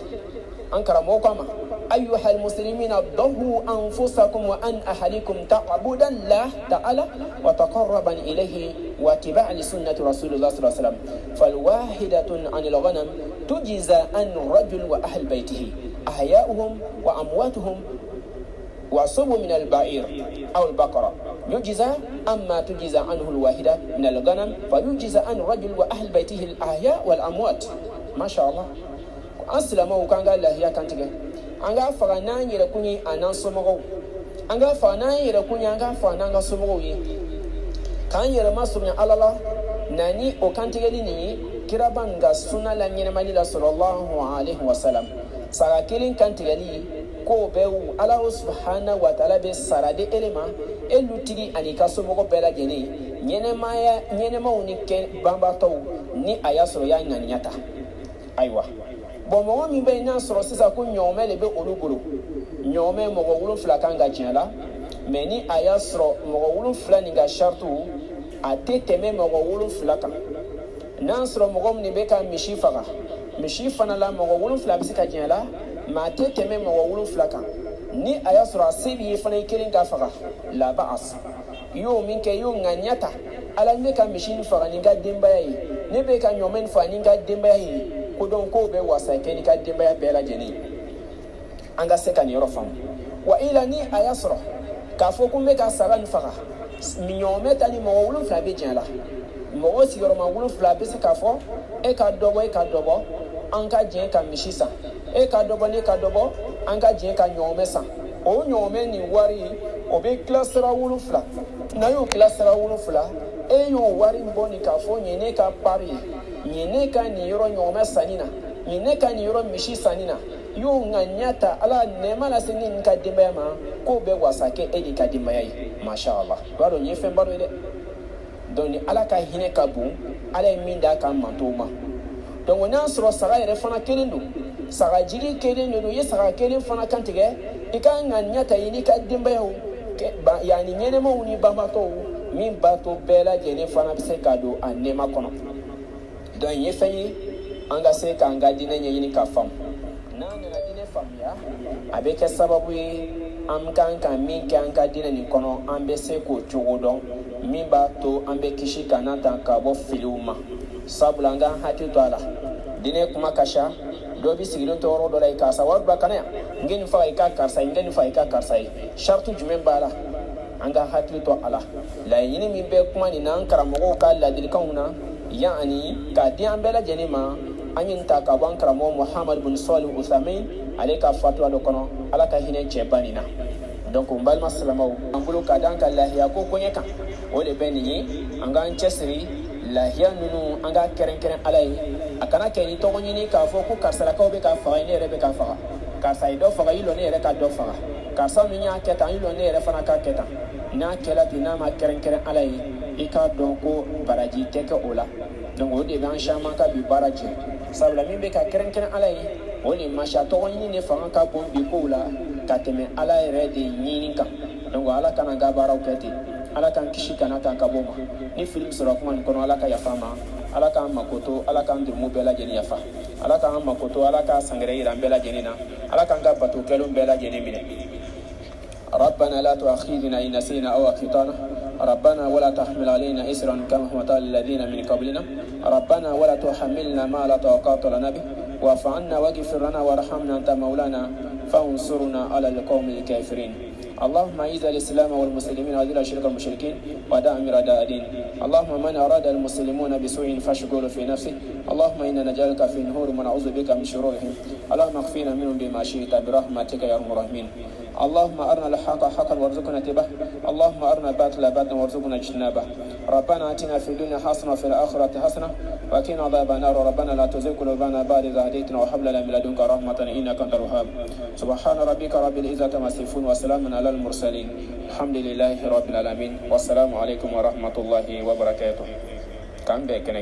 an karamo kama أيها المسلمين ضحوا أنفسكم وأن أهلكم تعبدا الله تعالى وتقربا إليه واتباع لسنة رسول الله صلى الله عليه وسلم فالواحدة عن الغنم تجزى عن الرجل وأهل بيته أحياؤهم وأمواتهم وصب من البعير أو البقرة يجزى أما تجزى عنه الواحدة من الغنم فيجزى عن الرجل وأهل بيته الأحياء والأموات ما شاء الله أسلموا كان قال الله يا كانتك anga faga nan yere kunyi anan somogo anga faga nan yere kunyi anga faga nan ga somogo yi kan yere masumya alala nani o kantigeli ni kirabanga sunna la nyene malila sallallahu alaihi wasallam sara kilin kantigeli ko bewu ala subhanahu wa ta'ala be sarade elema elutigi ani ka somogo bela jeni nyene mauni ken bamba taw ni ayasro ya nyanyata aywa bon mo mi be na soro sisa ko nyome le be olugolo nyome mo go wulu fla kanga jela meni aya soro mo go wulu fla ni ga shartu ateteme mo go wulu fla kan nan soro mo go ni be ka mishi fana la mo go wulu fla bisika jela ma teteme mo go wulu fla kan ni aya soro asibi fana ikirin ga faga la ba'as yo min ke yo nganyata ala me ka mishi faga ni ga demba yi ne be ka nyome fa ni ga demba yi ko don ko be wasa ke ni ka demba ya bela jeni anga se kan yoro fam wa ila ni ayasro ka fo ko me ka saran faga mi nyome tani mo wulu fla be jela mo wosi yoro ma wulu fla be se ka fo e ka dobo anga jen ka mishisa e ka dobo anga jen ka nyome sa o nyome ni wari o be klasra wulu fla na yo klasra wulu fla e yo wari mboni ka fo nyene ka pari nyene ka ni yoro nyome sanina nyene ka ni yoro mishi sanina yo nganyata ala nema la sinin ka dimba ma ko be wasake edi ka dimba yi masha Allah baro nyefe baro ile doni ala ka hine ka bu ala minda ka mantoma donc on a soro sara yere fana kelendo sara jigi kelendo ye sara kelen fana kantige ika nganyata yini ka dimba yo yani ɲɛnɛmaw ni banbatɔw min b'a to bɛɛ lajɛlen fana bɛ se ka don a nɛɛma kɔnɔ. Donc ye fɛn ye an ka se k'an ka diinɛ ɲɛɲini k'a faamu. N'an nana diinɛ faamuya a bɛ kɛ sababu ye an kan ka min kɛ an ka diinɛ nin kɔnɔ an bɛ se k'o cogo dɔn min b'a to an bɛ kisi ka na ta ka bɔ filiw ma. Sabula an k'an hakili to a la diinɛ kuma ka ca dɔ bɛ sigilen to yɔrɔ dɔ la karisa wari bila kana yan n kɛ nin faga i ka karisa ye n kɛ nin faga i ka karisa ye sariti jumɛn b'a la an ka hakili to a la. Laɲini min bɛ kuma nin na an karamɔgɔw ka ladilikanw na yani k'a di an bɛɛ lajɛlen ma an ye nin ta ka bɔ an karamɔgɔ Muhamadu bin Sɔlihu Usamin ale ka fatuwa dɔ kɔnɔ ala ka hinɛ cɛba nin na. Donc n balima silamɛw an bolo ka da an ka lahiya ko koɲɛ kan o de bɛ nin ye an k'an cɛsiri lahiya ninnu an ka kɛrɛnkɛrɛn ala ye a kana kɛ ni tɔgɔ ɲini k'a fɔ ko karisalakaw bɛ ka faga ne yɛrɛ bɛ ka faga karisa ye dɔ faga i lɔ ne yɛrɛ ka dɔ faga karisa min y'a kɛ tan i lɔ ne yɛrɛ fana ka kɛ tan n'a kɛla ten n'a ma kɛrɛnkɛrɛn ala ye i k'a dɔn ko baraji tɛ kɛ o la. Donc o de bɛ an caman ka bi baara jɛ sabula min bɛ ka kɛrɛnkɛrɛn ala ye o de masa tɔgɔ ɲini de fanga ka bon bi kow la ka tɛmɛ ala yɛrɛ de ɲini kan. Donc ala kana an ka baaraw kɛ ten ala k'an kisi kana ta ka bɔ ma ni fili sɔrɔ kuma nin kɔnɔ ala ka yafa ma ala k'an makoto ala k'an durumu bɛɛ lajɛlen yafa ala k'an makoto ala k'a sangɛrɛ yira an bɛɛ lajɛlen na ala k'an ka bato kɛlenw bɛɛ lajɛlen minɛ. ربنا لا تؤاخذنا إن نسينا أو أخطأنا ربنا ولا تحمل علينا إسرا كما حملت على الذين من قبلنا ربنا ولا تحملنا ما لا طاقة لنا به واعف عنا واغفر لنا وارحمنا أنت مولانا فانصرنا على القوم الكافرين. اللهم اعز الاسلام والمسلمين واذل الشرك والمشركين ودمر اعداء الدين. اللهم من اراد المسلمون بسوء فاشغله في نفسه اللهم انا نجعلك في النور ونعوذ بك من شرورهم اللهم اكفنا منهم بما شئت برحمتك يا ارحم الراحمين. اللهم ارنا الحق حقا وارزقنا اتباعه اللهم ارنا الباطل باطلا وارزقنا اجتنابه. ربنا اتنا في الدنيا حسنه وفي الاخره حسنه وقنا عذاب النار. ربنا لا تزغ قلوبنا بعد إذ هديتنا وهب لنا من لدنك رحمه انك انت الوهاب. سبحان ربك رب العزه عما يصفون وسلام على المرسلين الحمد لله رب العالمين والسلام عليكم ورحمة الله وبركاته. كم بكنا